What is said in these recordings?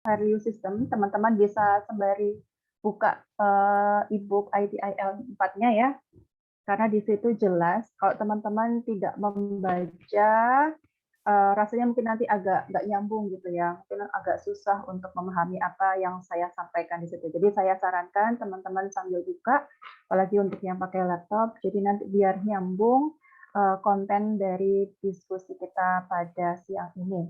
value system, teman-teman bisa sembari buka e-book ITIL 4-nya ya, karena di situ jelas. Kalau teman-teman tidak membaca, rasanya mungkin nanti agak nggak nyambung gitu ya, mungkin agak susah untuk memahami apa yang saya sampaikan di situ. Jadi saya sarankan teman-teman sambil buka, apalagi untuk yang pakai laptop, jadi nanti biar nyambung konten dari diskusi kita pada siang ini.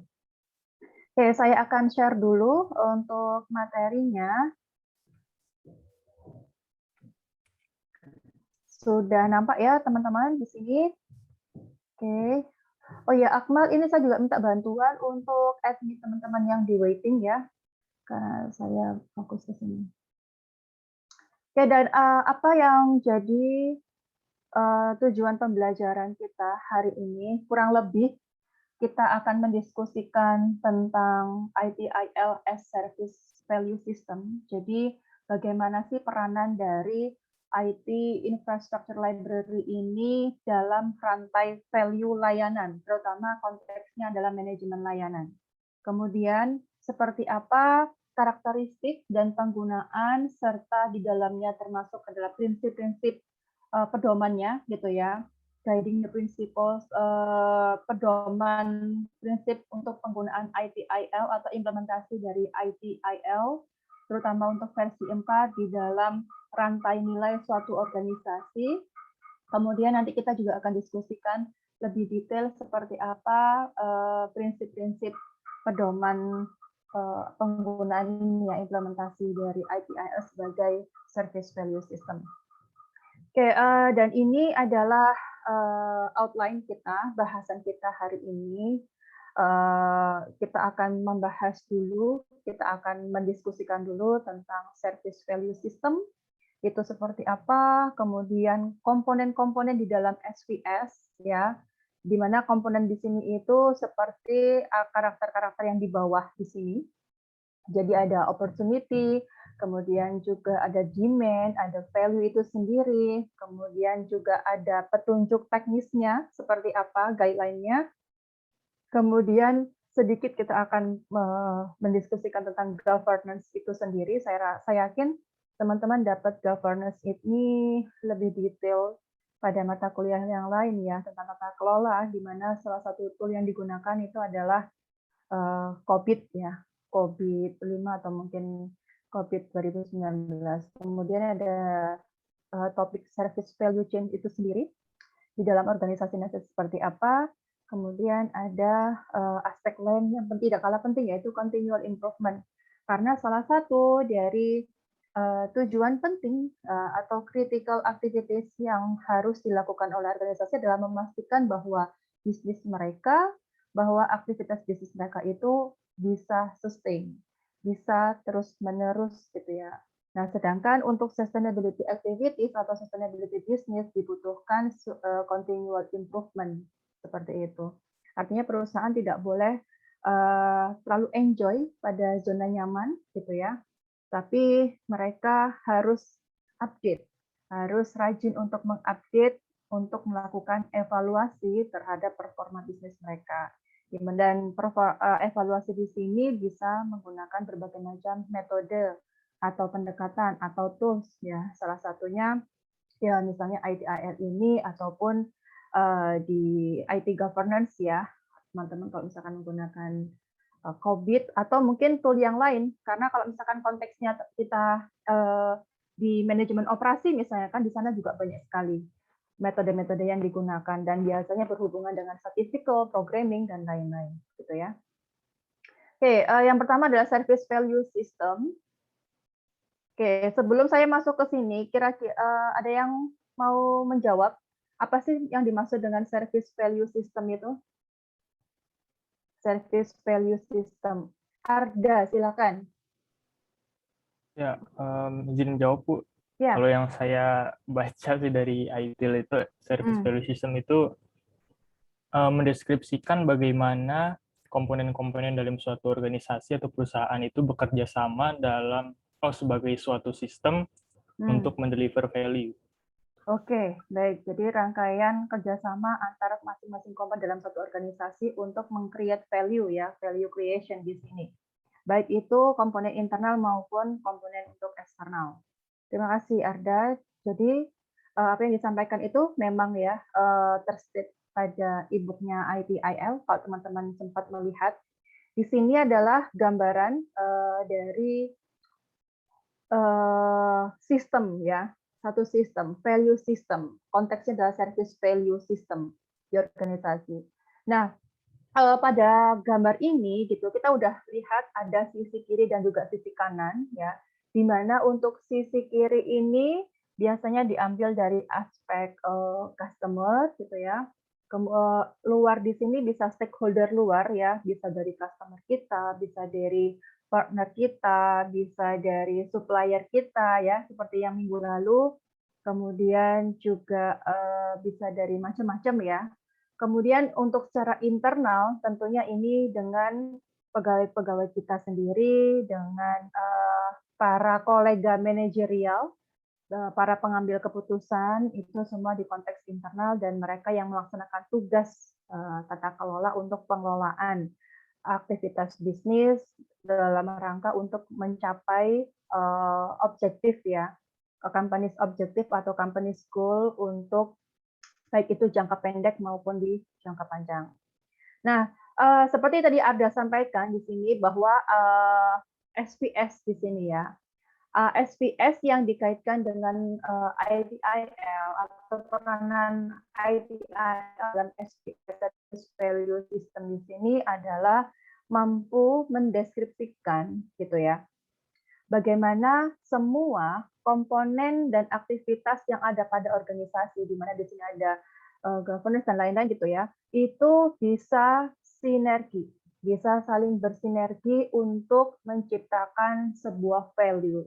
Oke, saya akan share dulu untuk materinya. Sudah nampak ya teman-teman di sini? Oke. Oh ya, Akmal, ini saya juga minta bantuan untuk admin teman-teman yang di waiting ya, karena saya fokus ke sini. Oke, dan apa yang jadi tujuan pembelajaran kita hari ini, kurang lebih kita akan mendiskusikan tentang ITIL as Service Value System. Jadi bagaimana sih peranan dari IT Infrastructure Library ini dalam rantai value layanan, terutama konteksnya adalah manajemen layanan. Kemudian seperti apa karakteristik dan penggunaan serta di dalamnya termasuk adalah prinsip-prinsip pedomannya gitu ya. Guiding the principles, pedoman prinsip untuk penggunaan ITIL atau implementasi dari ITIL, terutama untuk versi 4 di dalam rantai nilai suatu organisasi. Kemudian nanti kita juga akan diskusikan lebih detail seperti apa prinsip-prinsip pedoman penggunaan ini ya, implementasi dari ITIL sebagai service value system. Oke, dan ini adalah outline kita, bahasan kita hari ini. Kita akan membahas dulu, kita akan mendiskusikan dulu tentang service value system, itu seperti apa, kemudian komponen-komponen di dalam SVS, ya, di mana komponen di sini itu seperti karakter-karakter yang di bawah di sini. Jadi ada opportunity, kemudian juga ada demand, ada value itu sendiri, kemudian juga ada petunjuk teknisnya seperti apa guideline-nya. Kemudian sedikit kita akan mendiskusikan tentang governance itu sendiri. Saya yakin teman-teman dapat governance ini lebih detail pada mata kuliah yang lain ya, tentang tata kelola, di mana salah satu tool yang digunakan itu adalah COVID ya, COVID-5 atau mungkin COVID 2019. Kemudian ada topik service value chain itu sendiri, di dalam organisasi seperti apa. Kemudian ada aspek lain yang tidak kalah penting, yaitu continual improvement. Karena salah satu dari tujuan penting atau critical activities yang harus dilakukan oleh organisasi adalah memastikan bahwa bisnis mereka, bahwa aktivitas bisnis mereka itu bisa sustain, bisa terus-menerus gitu ya. Nah, sedangkan untuk sustainability activities atau sustainability business dibutuhkan continual improvement seperti itu. Artinya perusahaan tidak boleh terlalu enjoy pada zona nyaman gitu ya, tapi mereka harus update, harus rajin untuk mengupdate, untuk melakukan evaluasi terhadap performa bisnis mereka. Dan evaluasi di sini bisa menggunakan berbagai macam metode atau pendekatan atau tools ya. Salah satunya ya misalnya ITIL ini ataupun di IT governance ya. Teman-teman kalau misalkan menggunakan COVID atau mungkin tool yang lain, karena kalau misalkan konteksnya kita di manajemen operasi misalnya kan di sana juga banyak sekali metode-metode yang digunakan dan biasanya berhubungan dengan statistical, programming dan lain-lain gitu ya. Oke, yang pertama adalah service value system. Oke, sebelum saya masuk ke sini, kira-kira ada yang mau menjawab apa sih yang dimaksud dengan service value system itu? Service value system. Arda, silakan. Ya, izin jawab, Bu. Ya. Kalau yang saya baca sih dari ITIL itu, Service Value System itu mendeskripsikan bagaimana komponen-komponen dalam suatu organisasi atau perusahaan itu bekerja sama dalam sebagai suatu sistem untuk mendeliver value. Oke, baik. Jadi rangkaian kerjasama antara masing-masing komponen dalam satu organisasi untuk meng-create value ya, value creation di sini. baik itu komponen internal maupun komponen untuk eksternal. Terima kasih Arda. Jadi apa yang disampaikan itu memang ya tersedia pada e-book-nya ITIL kalau teman-teman sempat melihat. Di sini adalah gambaran dari sistem ya, satu sistem, value system. Konteksnya adalah service value system di organisasi. Nah, pada gambar ini gitu kita udah lihat ada sisi kiri dan juga sisi kanan ya. Di mana untuk sisi kiri ini biasanya diambil dari aspek customer gitu ya. Luar di sini bisa stakeholder luar ya, bisa dari customer kita, bisa dari partner kita, bisa dari supplier kita ya, seperti yang minggu lalu. Kemudian juga bisa dari macam-macam ya. Kemudian untuk secara internal tentunya ini dengan pegawai-pegawai kita sendiri, dengan para kolega manajerial, para pengambil keputusan, itu semua di konteks internal dan mereka yang melaksanakan tugas tata kelola untuk pengelolaan aktivitas bisnis dalam rangka untuk mencapai objektif ya, company's objektif atau company's goal untuk baik itu jangka pendek maupun di jangka panjang. Nah, seperti tadi Arda sampaikan di sini bahwa SPS di sini ya, SPS yang dikaitkan dengan ITIL atau peranan ITIL dan SPS value system di sini adalah mampu mendeskripsikan gitu ya, bagaimana semua komponen dan aktivitas yang ada pada organisasi, di mana di sini ada governance dan lain-lain gitu ya, itu bisa sinergi, bisa saling bersinergi untuk menciptakan sebuah value.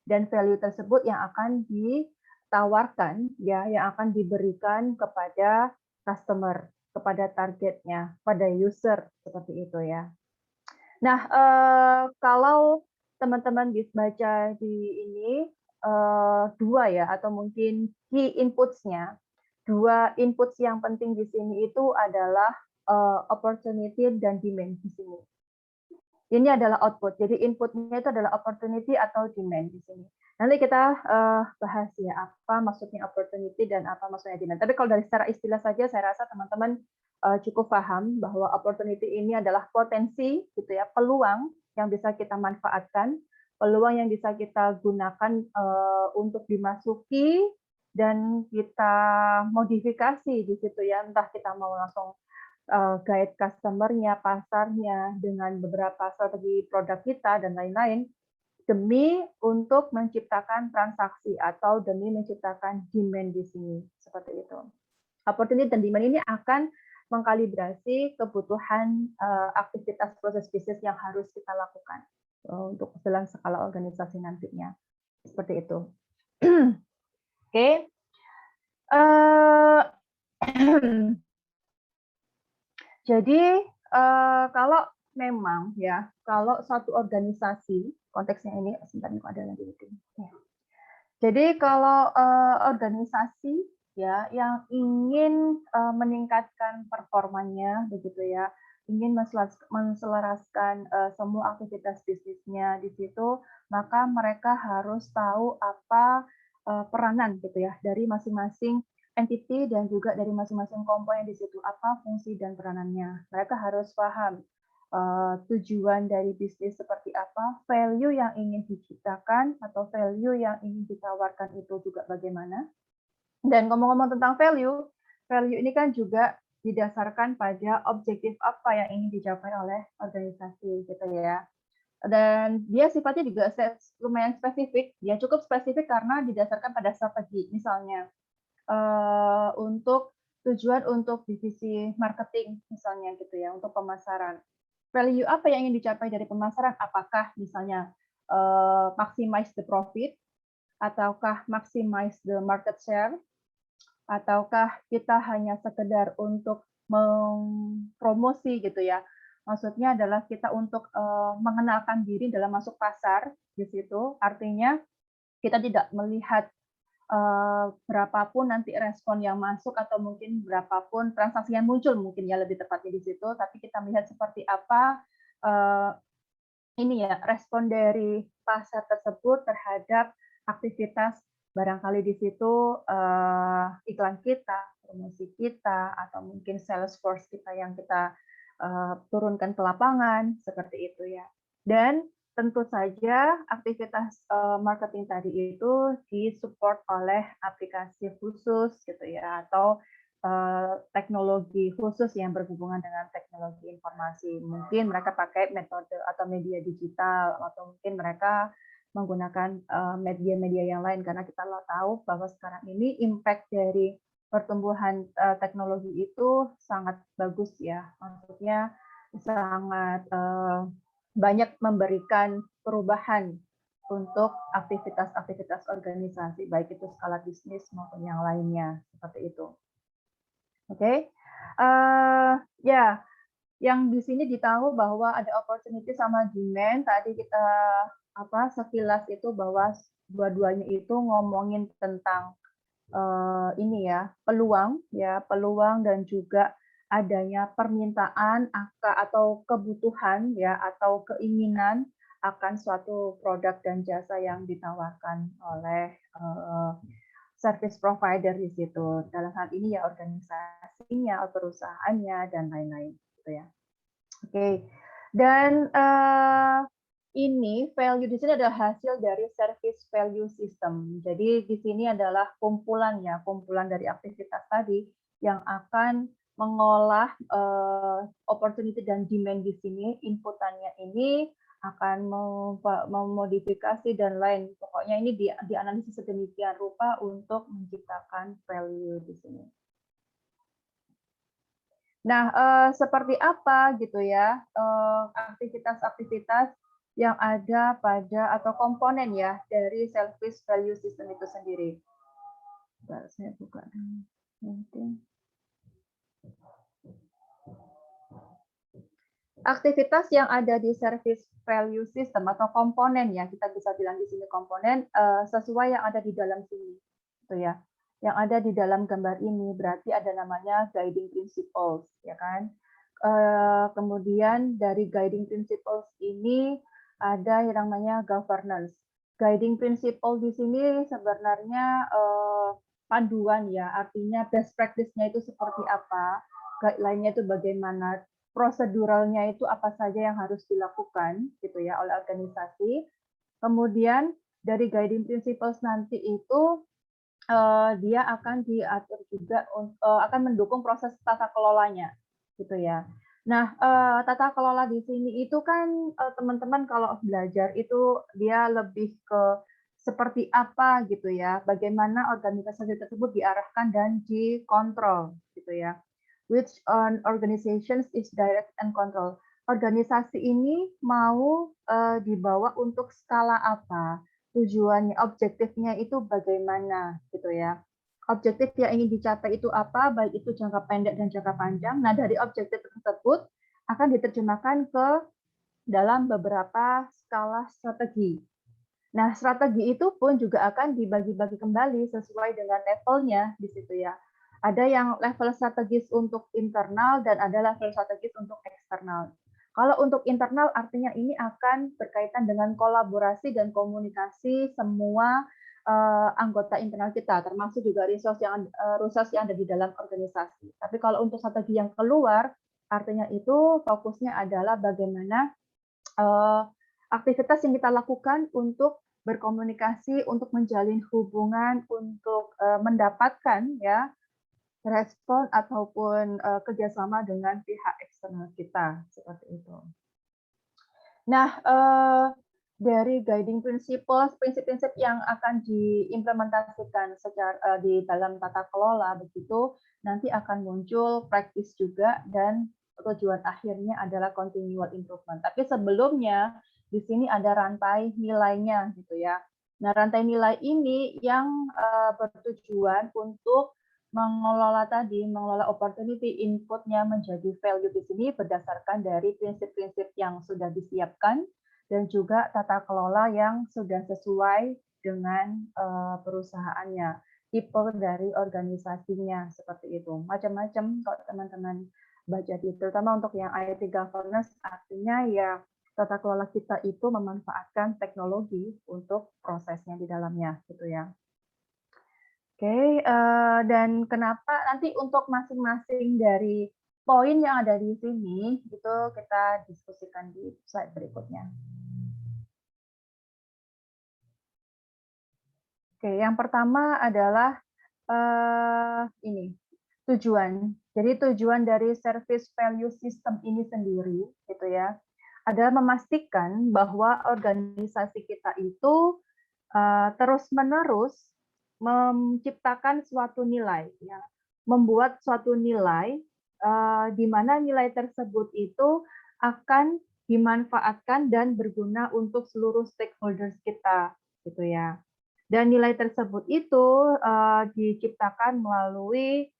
Dan value tersebut yang akan ditawarkan, ya, yang akan diberikan kepada customer, kepada targetnya, pada user, seperti itu ya. Nah, kalau teman-teman baca di ini, dua ya, atau mungkin key inputs-nya, dua inputs yang penting di sini itu adalah opportunity dan demand di sini. Ini adalah output, jadi inputnya itu adalah opportunity atau demand di sini. Nanti kita bahas ya, apa maksudnya opportunity dan apa maksudnya demand. Tapi kalau dari secara istilah saja, saya rasa teman-teman cukup paham bahwa opportunity ini adalah potensi, gitu ya, peluang yang bisa kita manfaatkan, peluang yang bisa kita gunakan untuk dimasuki dan kita modifikasi di situ ya, entah kita mau langsung guide customer-nya, pasarnya, dengan beberapa strategi produk kita dan lain-lain, demi untuk menciptakan transaksi atau demi menciptakan demand di sini, seperti itu. Opportunity dan demand ini akan mengkalibrasi kebutuhan aktivitas proses bisnis yang harus kita lakukan untuk dalam skala organisasi nantinya, seperti itu. Oke. Jadi kalau memang ya, kalau suatu organisasi, konteksnya ini sebentar ini ada lagi itu. Jadi kalau organisasi ya yang ingin meningkatkan performanya begitu ya, ingin menselaraskan semua aktivitas bisnisnya di situ, maka mereka harus tahu apa peranan gitu ya dari masing-masing entity dan juga dari masing-masing komponen di situ, apa fungsi dan peranannya. Mereka harus paham tujuan dari bisnis seperti apa, value yang ingin diciptakan atau value yang ingin ditawarkan itu juga bagaimana. Dan ngomong-ngomong tentang value, value ini kan juga didasarkan pada objektif apa yang ingin dicapai oleh organisasi gitu ya. Dan dia sifatnya juga lumayan spesifik, dia cukup spesifik karena didasarkan pada strategi. Misalnya untuk tujuan untuk divisi marketing misalnya gitu ya, untuk pemasaran. Value apa yang ingin dicapai dari pemasaran? Apakah misalnya maximize the profit, ataukah maximize the market share, ataukah kita hanya sekedar untuk mempromosi gitu ya. Maksudnya adalah kita untuk mengenalkan diri dalam masuk pasar di situ. Artinya kita tidak melihat berapapun nanti respon yang masuk atau mungkin berapapun transaksi yang muncul mungkin ya lebih tepatnya di situ, tapi kita melihat seperti apa ini ya, respon dari pasar tersebut terhadap aktivitas barangkali di situ iklan kita, promosi kita, atau mungkin sales force kita yang kita turunkan ke lapangan, seperti itu ya. Dan tentu saja aktivitas marketing tadi itu disupport oleh aplikasi khusus gitu ya, atau teknologi khusus yang berhubungan dengan teknologi informasi. Mungkin mereka pakai metode atau media digital, atau mungkin mereka menggunakan media-media yang lain, karena kita tahu bahwa sekarang ini impact dari pertumbuhan teknologi itu sangat bagus ya, maksudnya sangat banyak memberikan perubahan untuk aktivitas-aktivitas organisasi, baik itu skala bisnis maupun yang lainnya, seperti itu. Oke, ya, yang di sini ditahu bahwa ada opportunity sama demand. Tadi kita sekilas itu bahwa dua-duanya itu ngomongin tentang ini ya, peluang dan juga adanya permintaan atau kebutuhan ya, atau keinginan akan suatu produk dan jasa yang ditawarkan oleh service provider di situ. Dalam hal ini ya organisasinya, perusahaannya, dan lain-lain gitu ya. Oke. Dan ini value di sini adalah hasil dari service value system. Jadi di sini adalah kumpulan dari aktivitas tadi yang akan mengolah opportunity dan demand di sini, inputannya ini akan memodifikasi dan lain. Pokoknya ini dianalisis sedemikian rupa untuk menciptakan value di sini. Nah, seperti apa gitu ya aktivitas-aktivitas yang ada pada atau komponen ya dari service value system itu sendiri. Bentar, saya buka nanti. Aktivitas yang ada di service value system atau komponen ya, kita bisa bilang di sini komponen sesuai yang ada di dalam sini, gitu ya. Yang ada di dalam gambar ini berarti ada namanya guiding principles, ya kan? Kemudian dari guiding principles ini ada yang namanya governance. Guiding principle di sini sebenarnya panduan ya, artinya best practice-nya itu seperti apa, guideline-nya itu bagaimana, proseduralnya itu apa saja yang harus dilakukan gitu ya oleh organisasi. Kemudian dari guiding principles nanti itu dia akan diatur juga akan mendukung proses tata kelolanya gitu ya. Nah, tata kelola di sini itu kan teman-teman kalau belajar itu dia lebih ke seperti apa gitu ya, bagaimana organisasi tersebut diarahkan dan dikontrol gitu ya. Which organizations is direct and control. Organisasi ini mau dibawa untuk skala apa, tujuannya, objektifnya itu bagaimana gitu ya. Objektif yang ingin dicapai itu apa, baik itu jangka pendek dan jangka panjang. Nah, dari objektif tersebut akan diterjemahkan ke dalam beberapa skala strategi. Nah, strategi itu pun juga akan dibagi-bagi kembali sesuai dengan levelnya di situ ya. Ada yang level strategis untuk internal dan ada level strategis untuk eksternal. Kalau untuk internal artinya ini akan berkaitan dengan kolaborasi dan komunikasi semua anggota internal kita, termasuk juga resource yang ada di dalam organisasi. Tapi kalau untuk strategi yang keluar, artinya itu fokusnya adalah bagaimana aktivitas yang kita lakukan untuk berkomunikasi, untuk menjalin hubungan, untuk mendapatkan ya respon ataupun kerjasama dengan pihak eksternal kita seperti itu. Nah, dari guiding principles, prinsip-prinsip yang akan diimplementasikan secara di dalam tata kelola begitu, nanti akan muncul practice juga dan tujuan akhirnya adalah continual improvement. Tapi sebelumnya di sini ada rantai nilainya gitu ya. Nah, rantai nilai ini yang bertujuan untuk mengelola opportunity inputnya menjadi value di sini berdasarkan dari prinsip-prinsip yang sudah disiapkan dan juga tata kelola yang sudah sesuai dengan perusahaannya, tipe dari organisasinya seperti itu. Macam-macam kalau teman-teman baca di terutama untuk yang IT governance artinya ya tata kelola kita itu memanfaatkan teknologi untuk prosesnya di dalamnya, gitu ya. Oke, dan kenapa nanti untuk masing-masing dari poin yang ada di sini, itu kita diskusikan di slide berikutnya. Oke, yang pertama adalah ini tujuan. Jadi tujuan dari service value system ini sendiri, gitu ya, adalah memastikan bahwa organisasi kita itu terus-menerus menciptakan suatu nilai, ya, membuat suatu nilai di mana nilai tersebut itu akan dimanfaatkan dan berguna untuk seluruh stakeholders kita, gitu ya. Dan nilai tersebut itu diciptakan melalui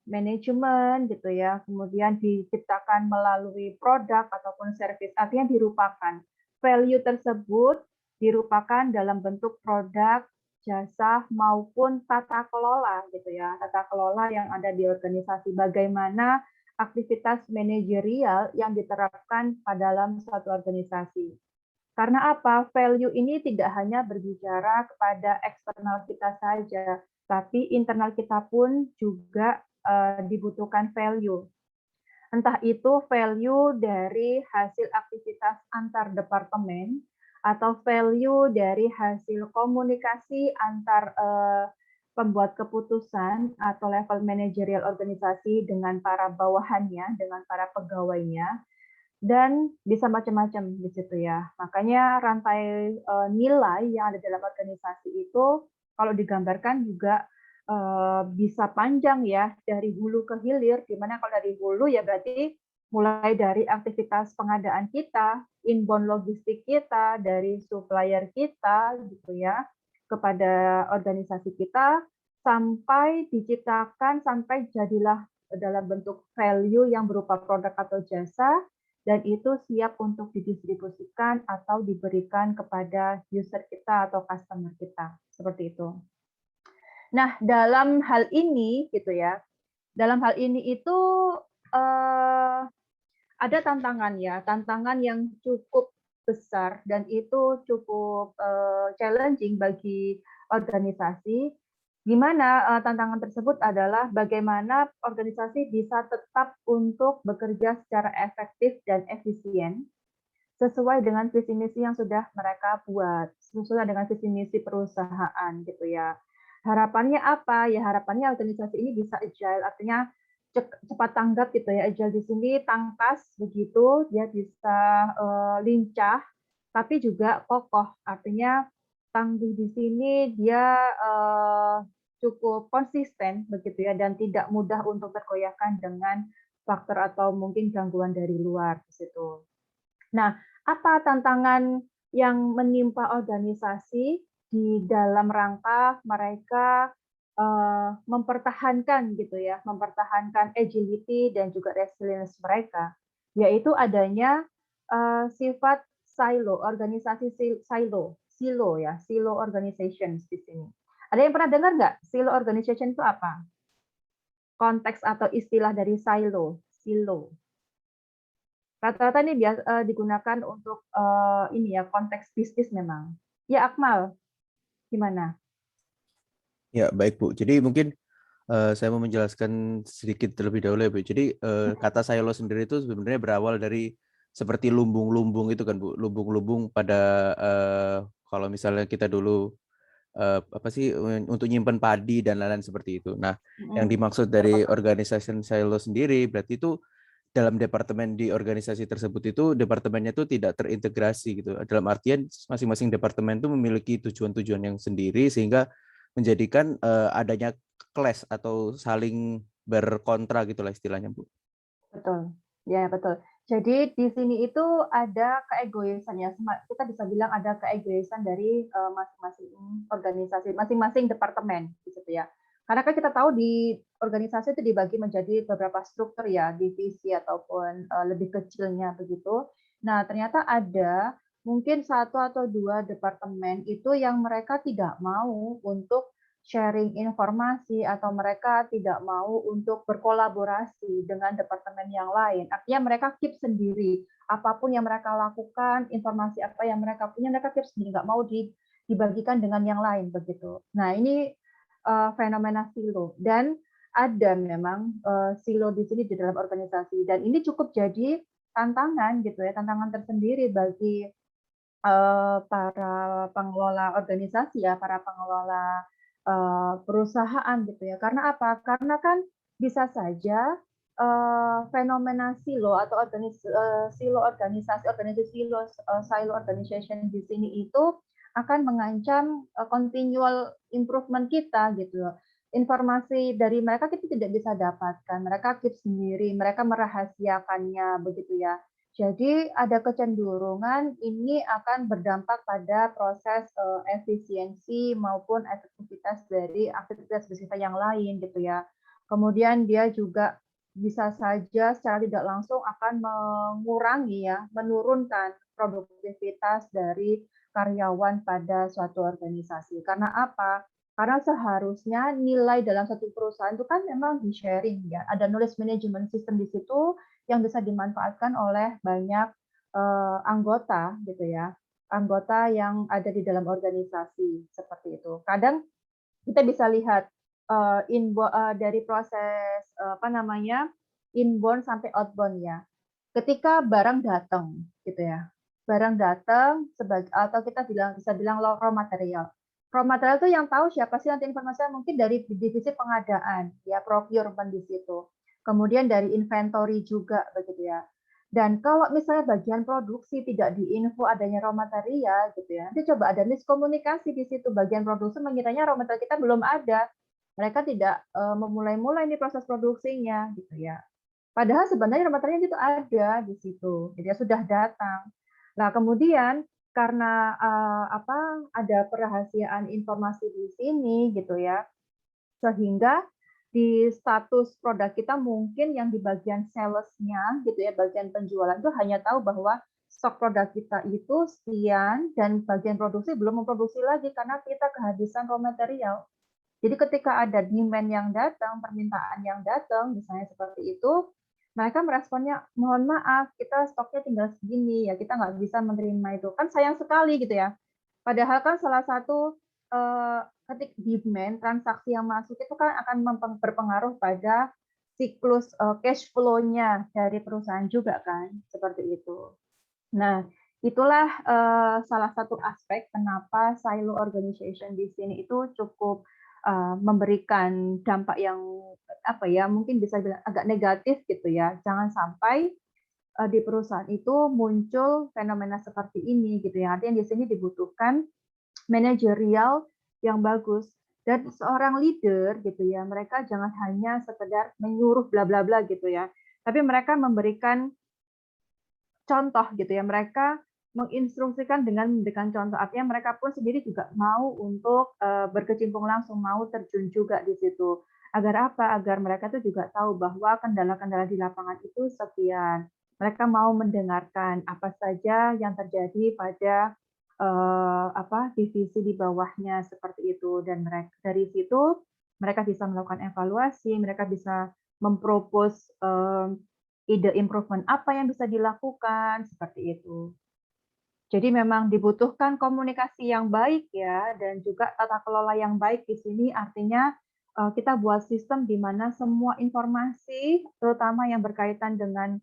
manajemen gitu ya, kemudian diciptakan melalui produk ataupun service, artinya dirupakan. Value tersebut dirupakan dalam bentuk produk, jasa, maupun tata kelola gitu ya, tata kelola yang ada di organisasi. Bagaimana aktivitas manajerial yang diterapkan pada dalam suatu organisasi. Karena apa? Value ini tidak hanya berbicara kepada eksternal kita saja, tapi internal kita pun juga dibutuhkan value. Entah itu value dari hasil aktivitas antar departemen atau value dari hasil komunikasi antar pembuat keputusan atau level manajerial organisasi dengan para bawahannya, dengan para pegawainya, dan bisa macam-macam di situ ya. Makanya rantai nilai yang ada dalam organisasi itu kalau digambarkan juga bisa panjang ya, dari hulu ke hilir, di mana kalau dari hulu ya berarti mulai dari aktivitas pengadaan kita, inbound logistik kita, dari supplier kita gitu ya, kepada organisasi kita, sampai diciptakan, sampai jadilah dalam bentuk value yang berupa produk atau jasa, dan itu siap untuk didistribusikan atau diberikan kepada user kita atau customer kita, seperti itu. Nah, dalam hal ini gitu ya, dalam hal ini itu ada tantangan ya, tantangan yang cukup besar dan itu cukup challenging bagi organisasi, di mana tantangan tersebut adalah bagaimana organisasi bisa tetap untuk bekerja secara efektif dan efisien sesuai dengan visi misi yang sudah mereka buat, sesuai dengan visi misi perusahaan gitu ya. Harapannya apa? Ya harapannya organisasi ini bisa agile, artinya cepat tanggap gitu ya. Agile di sini tangkas begitu, dia bisa lincah, tapi juga kokoh. Artinya tangguh di sini dia cukup konsisten begitu ya, dan tidak mudah untuk tergoyahkan dengan faktor atau mungkin gangguan dari luar di situ. Nah, apa tantangan yang menimpa organisasi di dalam rangka mereka mempertahankan gitu ya, mempertahankan agility dan juga resilience mereka, yaitu adanya sifat silo, organisasi silo ya, silo organizations di sini. Ada yang pernah dengar nggak silo organization itu apa? Konteks atau istilah dari silo. Rata-rata ini digunakan untuk ini ya, konteks bisnis memang. Ya, Akmal, gimana? Ya, baik Bu. Jadi mungkin saya mau menjelaskan sedikit terlebih dahulu ya Bu. Jadi kata silo sendiri itu sebenarnya berawal dari seperti lumbung-lumbung itu kan Bu. Lumbung-lumbung pada kalau misalnya kita dulu apa sih untuk nyimpen padi dan lain-lain seperti itu. Nah, yang dimaksud dari organisasi silo sendiri berarti itu dalam departemen di organisasi tersebut itu departemennya itu tidak terintegrasi gitu. Dalam artian masing-masing departemen itu memiliki tujuan-tujuan yang sendiri sehingga menjadikan adanya clash atau saling berkontra gitulah istilahnya, Bu. Betul. Ya, betul. Jadi di sini itu ada keegoisan ya. Kita bisa bilang ada keegoisan dari masing-masing organisasi, masing-masing departemen gitu ya. Karena kan kita tahu di organisasi itu dibagi menjadi beberapa struktur ya, divisi ataupun lebih kecilnya begitu. Nah, ternyata ada mungkin satu atau dua departemen itu yang mereka tidak mau untuk sharing informasi atau mereka tidak mau untuk berkolaborasi dengan departemen yang lain. Artinya mereka keep sendiri apapun yang mereka lakukan, informasi apa yang mereka punya, mereka keep sendiri, nggak mau dibagikan dengan yang lain begitu. Nah, ini fenomena silo, dan ada memang silo di sini di dalam organisasi, dan ini cukup jadi tantangan gitu ya, tantangan tersendiri bagi para pengelola organisasi ya, para pengelola perusahaan gitu ya. Karena apa? Karena kan bisa saja fenomena silo atau silo organisasi silo organization di sini itu akan mengancam continual improvement kita gitu loh. Informasi dari mereka kita tidak bisa dapatkan, mereka keep sendiri, mereka merahasiakannya begitu ya. Jadi ada kecenderungan ini akan berdampak pada proses efisiensi maupun efektivitas dari aktivitas bisnis yang lain gitu ya. Kemudian dia juga bisa saja secara tidak langsung akan mengurangi ya, menurunkan produktivitas dari karyawan pada suatu organisasi. Karena apa? Karena seharusnya nilai dalam satu perusahaan itu kan memang di-sharing ya. Ada knowledge management system di situ yang bisa dimanfaatkan oleh banyak anggota gitu ya. Anggota yang ada di dalam organisasi seperti itu. Kadang kita bisa lihat dari proses apa namanya inbound sampai outbound ya. Ketika barang datang gitu ya, barang datang sebagai atau kita bisa bilang raw material. Raw material itu yang tahu siapa sih nanti informasinya, mungkin dari divisi pengadaan ya, procurement di situ. Kemudian dari inventory juga begitu ya. Dan kalau misalnya bagian produksi tidak diinfo adanya raw material gitu ya, nanti coba ada miskomunikasi di situ. Bagian produksi mengiranya raw material kita belum ada. Mereka tidak memulai-mulai nih proses produksinya gitu ya. Padahal sebenarnya raw material itu ada di situ, jadi sudah datang. Nah, kemudian karena ada kerahasiaan informasi di sini gitu ya, sehingga di status produk kita mungkin yang di bagian sales-nya gitu ya, bagian penjualan itu hanya tahu bahwa stok produk kita itu sekian dan bagian produksi belum memproduksi lagi karena kita kehabisan raw material. Jadi ketika ada demand yang datang, permintaan yang datang, misalnya seperti itu, mereka meresponnya, mohon maaf, kita stoknya tinggal segini, ya kita nggak bisa menerima itu. Kan sayang sekali gitu ya. Padahal kan salah satu ketik demand, transaksi yang masuk itu kan akan berpengaruh pada siklus cash flow-nya dari perusahaan juga kan, seperti itu. Nah, itulah salah satu aspek kenapa silo organization di sini itu cukup memberikan dampak yang apa ya, mungkin bisa bilang agak negatif gitu ya. Jangan sampai di perusahaan itu muncul fenomena seperti ini gitu ya. Artinya di sini dibutuhkan manajerial yang bagus dan seorang leader gitu ya. Mereka jangan hanya sekedar menyuruh bla bla bla gitu ya. Tapi mereka memberikan contoh gitu ya, mereka menginstruksikan dengan memberikan contoh, artinya mereka pun sendiri juga mau untuk berkecimpung langsung, mau terjun juga di situ. Agar apa? Agar mereka tuh juga tahu bahwa kendala-kendala di lapangan itu sekian. Mereka mau mendengarkan apa saja yang terjadi pada divisi di bawahnya seperti itu, dan mereka dari situ mereka bisa melakukan evaluasi, mereka bisa mempropos ide improvement apa yang bisa dilakukan, seperti itu. Jadi memang dibutuhkan komunikasi yang baik ya, dan juga tata kelola yang baik di sini artinya kita buat sistem di mana semua informasi, terutama yang berkaitan dengan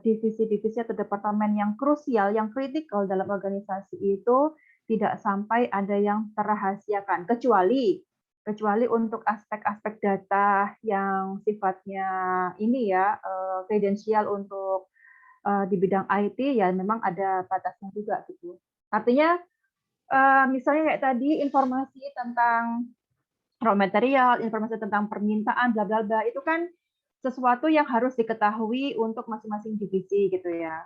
divisi-divisi atau departemen yang krusial, yang kritikal dalam organisasi itu tidak sampai ada yang terrahasiakan, kecuali untuk aspek-aspek data yang sifatnya ini ya, kredensial untuk di bidang IT ya memang ada batasnya juga gitu. Artinya misalnya kayak tadi informasi tentang raw material, informasi tentang permintaan bla bla bla itu kan sesuatu yang harus diketahui untuk masing-masing divisi gitu ya.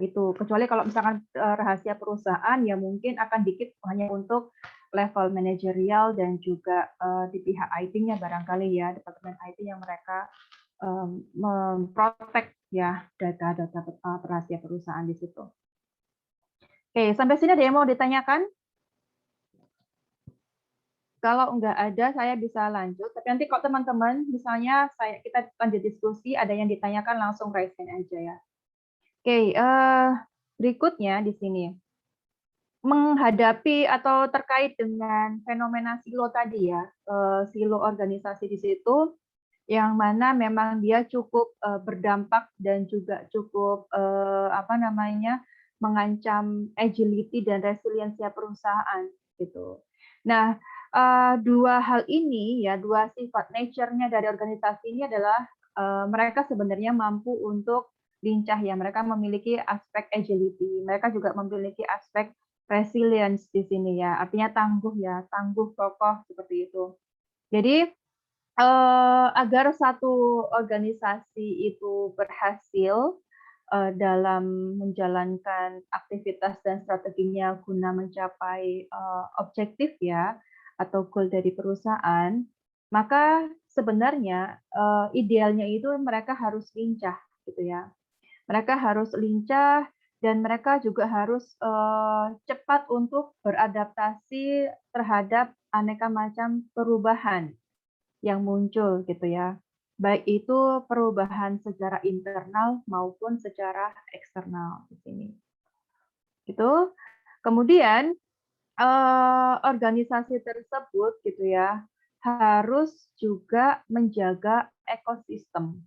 Itu kecuali kalau misalkan rahasia perusahaan ya mungkin akan dikit hanya untuk level manajerial dan juga di pihak IT-nya barangkali ya, departemen IT yang mereka memprotek ya data-data rahasia perusahaan di situ. Oke, sampai sini ada yang mau ditanyakan? Kalau enggak ada, saya bisa lanjut. Tapi nanti kalau teman-teman, misalnya kita lanjut diskusi, ada yang ditanyakan langsung raise hand aja ya. Oke, berikutnya di sini menghadapi atau terkait dengan fenomena silo tadi ya, silo organisasi di situ yang mana memang dia cukup berdampak dan juga cukup apa namanya mengancam agility dan resiliensia perusahaan gitu. Nah, dua hal ini ya, dua sifat nature-nya dari organisasi ini adalah mereka sebenarnya mampu untuk lincah ya. Mereka memiliki aspek agility, mereka juga memiliki aspek resilience di sini ya. Artinya tangguh ya, tangguh, kokoh seperti itu. Jadi agar satu organisasi itu berhasil dalam menjalankan aktivitas dan strateginya guna mencapai objektif ya atau goal dari perusahaan, maka sebenarnya idealnya itu mereka harus lincah gitu ya. Mereka harus lincah dan mereka juga harus cepat untuk beradaptasi terhadap aneka macam perubahan yang muncul gitu ya. Baik itu perubahan secara internal maupun secara eksternal di sini. Gitu. Kemudian organisasi tersebut gitu ya harus juga menjaga ekosistem.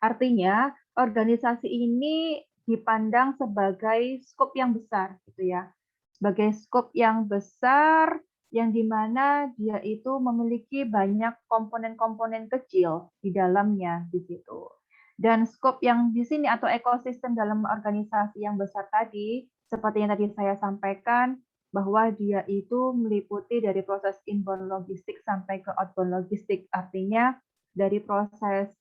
Artinya organisasi ini dipandang sebagai skop yang besar gitu ya. Sebagai skop yang besar yang dimana dia itu memiliki banyak komponen-komponen kecil di dalamnya di situ. Dan skop yang di sini atau ekosistem dalam organisasi yang besar tadi, seperti yang tadi saya sampaikan, bahwa dia itu meliputi dari proses inbound logistik sampai ke outbound logistik. Artinya dari proses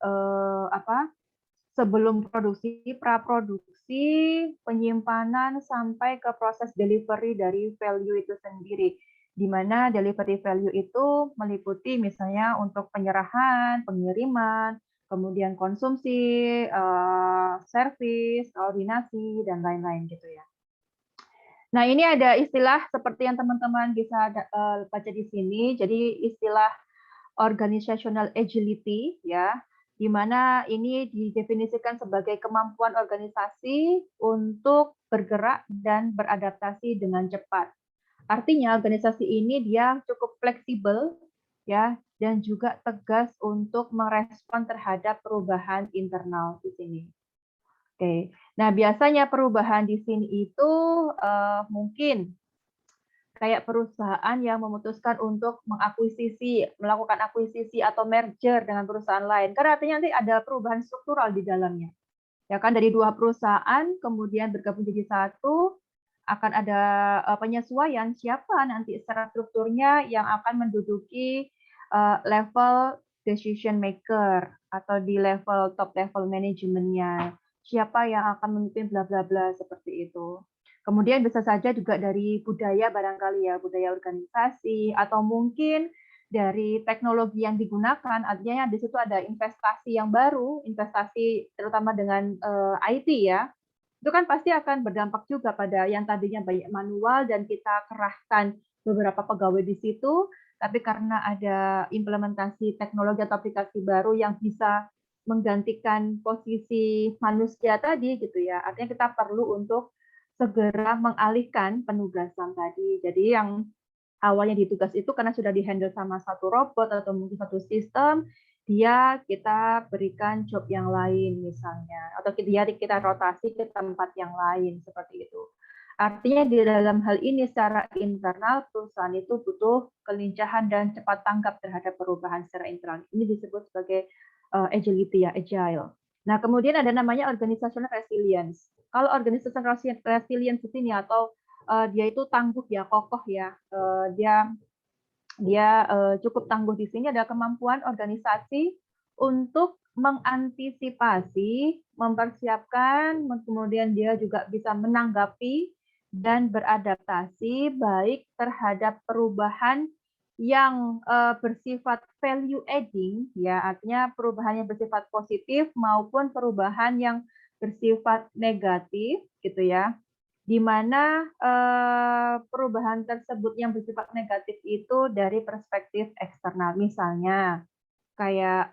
sebelum produksi, praproduksi, penyimpanan sampai ke proses delivery dari value itu sendiri. Di mana delivery value itu meliputi misalnya untuk penyerahan, pengiriman, kemudian konsumsi, servis, koordinasi, dan lain-lain gitu ya. Nah, ini ada istilah seperti yang teman-teman bisa baca di sini. Jadi istilah organizational agility ya, di mana ini didefinisikan sebagai kemampuan organisasi untuk bergerak dan beradaptasi dengan cepat. Artinya organisasi ini dia cukup fleksibel ya dan juga tegas untuk merespon terhadap perubahan internal di sini. Oke. Nah, biasanya perubahan di sini itu mungkin kayak perusahaan yang memutuskan untuk melakukan akuisisi atau merger dengan perusahaan lain. Karena artinya nanti ada perubahan struktural di dalamnya. Ya kan dari dua perusahaan kemudian bergabung jadi satu, akan ada penyesuaian siapa nanti secara strukturnya yang akan menduduki level decision maker atau di level top level manajemennya. Siapa yang akan memimpin bla bla bla seperti itu. Kemudian bisa saja juga dari budaya barangkali ya, budaya organisasi atau mungkin dari teknologi yang digunakan, artinya di situ ada investasi yang baru, investasi terutama dengan IT ya, itu kan pasti akan berdampak juga pada yang tadinya banyak manual dan kita kerahkan beberapa pegawai di situ, tapi karena ada implementasi teknologi atau aplikasi baru yang bisa menggantikan posisi manusia tadi gitu ya, artinya kita perlu untuk segera mengalihkan penugasan tadi. Jadi yang awalnya ditugas itu karena sudah dihandle sama satu robot atau mungkin satu sistem, kita berikan job yang lain misalnya, atau kita rotasi ke tempat yang lain seperti itu. Artinya di dalam hal ini secara internal perusahaan itu butuh kelincahan dan cepat tanggap terhadap perubahan secara internal. Ini disebut sebagai agility ya, agile. Nah, kemudian ada namanya organizational resilience. Kalau organizational resilience di sini atau dia itu tangguh ya, kokoh ya. Dia cukup tangguh di sini ada kemampuan organisasi untuk mengantisipasi, mempersiapkan, kemudian dia juga bisa menanggapi dan beradaptasi baik terhadap perubahan yang bersifat value adding ya, artinya perubahan yang bersifat positif maupun perubahan yang bersifat negatif gitu ya, di mana perubahan tersebut yang bersifat negatif itu dari perspektif eksternal. Misalnya kayak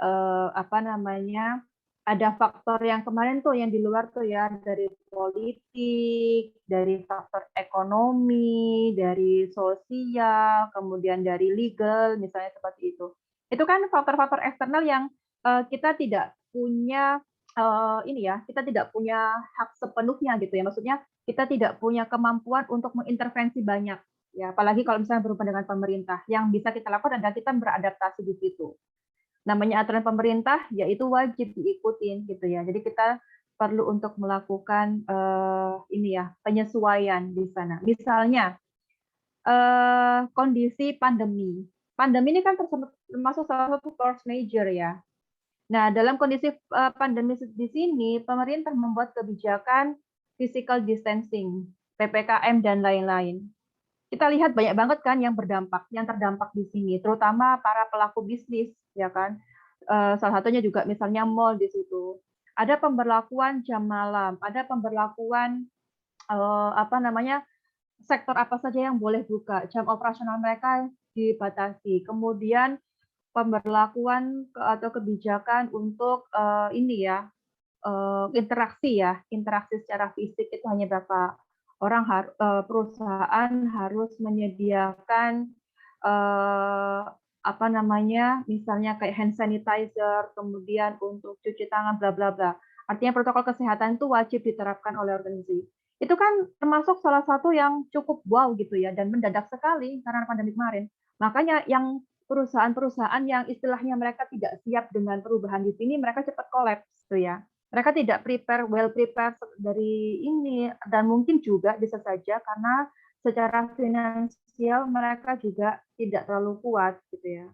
ada faktor yang kemarin tuh yang di luar tuh ya, dari politik, dari faktor ekonomi, dari sosial, kemudian dari legal, misalnya seperti itu. Itu kan faktor-faktor eksternal yang kita tidak punya kita tidak punya hak sepenuhnya gitu ya. Maksudnya kita tidak punya kemampuan untuk mengintervensi banyak. Ya, apalagi kalau misalnya berhubungan dengan pemerintah, yang bisa kita lakukan adalah kita beradaptasi di situ. Namanya aturan pemerintah, yaitu wajib diikutin gitu ya. Jadi kita perlu untuk melakukan penyesuaian di sana. Misalnya kondisi pandemi. Pandemi ini kan termasuk salah satu force major ya. Nah, dalam kondisi pandemi di sini, pemerintah membuat kebijakan physical distancing, PPKM dan lain-lain. Kita lihat banyak banget kan yang terdampak di sini, terutama para pelaku bisnis, ya kan. Salah satunya juga misalnya mall di situ. Ada pemberlakuan jam malam, ada pemberlakuan sektor apa saja yang boleh buka, jam operasional mereka dibatasi. Kemudian pemberlakuan atau kebijakan untuk interaksi secara fisik itu hanya berapa orang, perusahaan harus menyediakan misalnya kayak hand sanitizer, kemudian untuk cuci tangan, bla bla bla. Artinya protokol kesehatan itu wajib diterapkan oleh organisasi. Itu kan termasuk salah satu yang cukup wow gitu ya, dan mendadak sekali karena pandemi kemarin. Makanya yang perusahaan-perusahaan yang istilahnya mereka tidak siap dengan perubahan di sini, mereka cepat kolaps gitu ya. Mereka tidak well prepared dari ini, dan mungkin juga bisa saja karena secara finansial mereka juga tidak terlalu kuat gitu ya.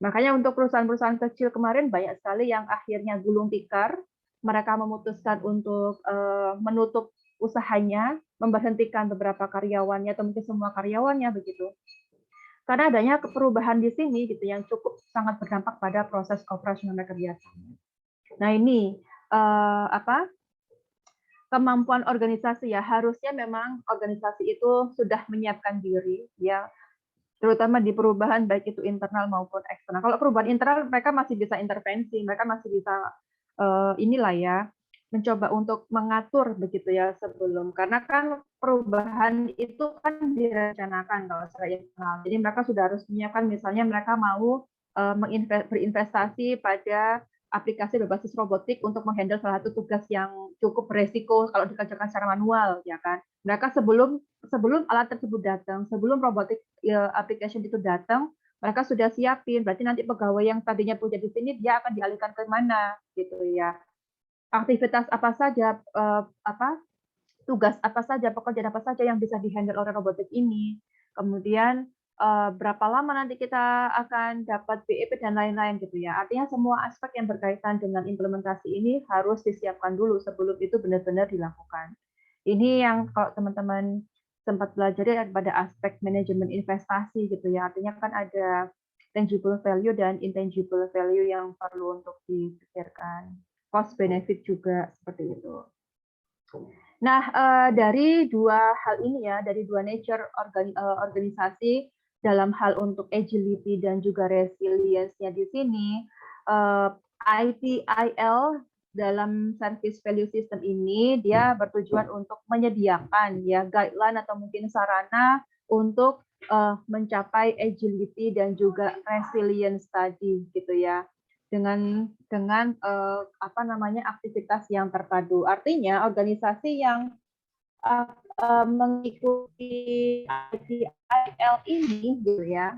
Makanya untuk perusahaan-perusahaan kecil kemarin banyak sekali yang akhirnya gulung tikar, mereka memutuskan untuk menutup usahanya, memberhentikan beberapa karyawannya atau mungkin semua karyawannya begitu. Karena adanya perubahan di sini gitu yang cukup sangat berdampak pada proses operasional mereka biasanya. Nah, ini kemampuan organisasi ya, harusnya memang organisasi itu sudah menyiapkan diri ya, terutama di perubahan baik itu internal maupun eksternal. Kalau perubahan internal mereka masih bisa intervensi, mereka masih bisa mencoba untuk mengatur begitu ya sebelum, karena kan perubahan itu kan direncanakan kalau secara internal. Jadi mereka sudah harus menyiapkan, misalnya mereka mau berinvestasi pada aplikasi berbasis robotik untuk menghandle salah satu tugas yang cukup beresiko kalau dikerjakan secara manual, ya kan. Mereka sebelum alat tersebut datang, sebelum robotik application itu datang, mereka sudah siapin. Berarti nanti pegawai yang tadinya punya di sini dia akan dialihkan ke mana, gitu ya. Aktivitas apa saja, tugas apa saja, pekerjaan apa saja yang bisa dihandle oleh robotik ini. Kemudian berapa lama nanti kita akan dapat BEP dan lain-lain gitu ya. Artinya semua aspek yang berkaitan dengan implementasi ini harus disiapkan dulu sebelum itu benar-benar dilakukan. Ini yang kalau teman-teman sempat belajar pada aspek manajemen investasi gitu ya. Artinya kan ada tangible value dan intangible value yang perlu untuk dipikirkan. Cost benefit juga seperti itu. Nah, dari dua hal ini ya, dari dua nature organisasi dalam hal untuk agility dan juga resilience-nya di sini, ITIL dalam service value system ini dia bertujuan untuk menyediakan ya guideline atau mungkin sarana untuk mencapai agility dan juga resilience tadi gitu ya, dengan aktivitas yang terpadu. Artinya organisasi yang mengikuti ITIL ini gitu ya,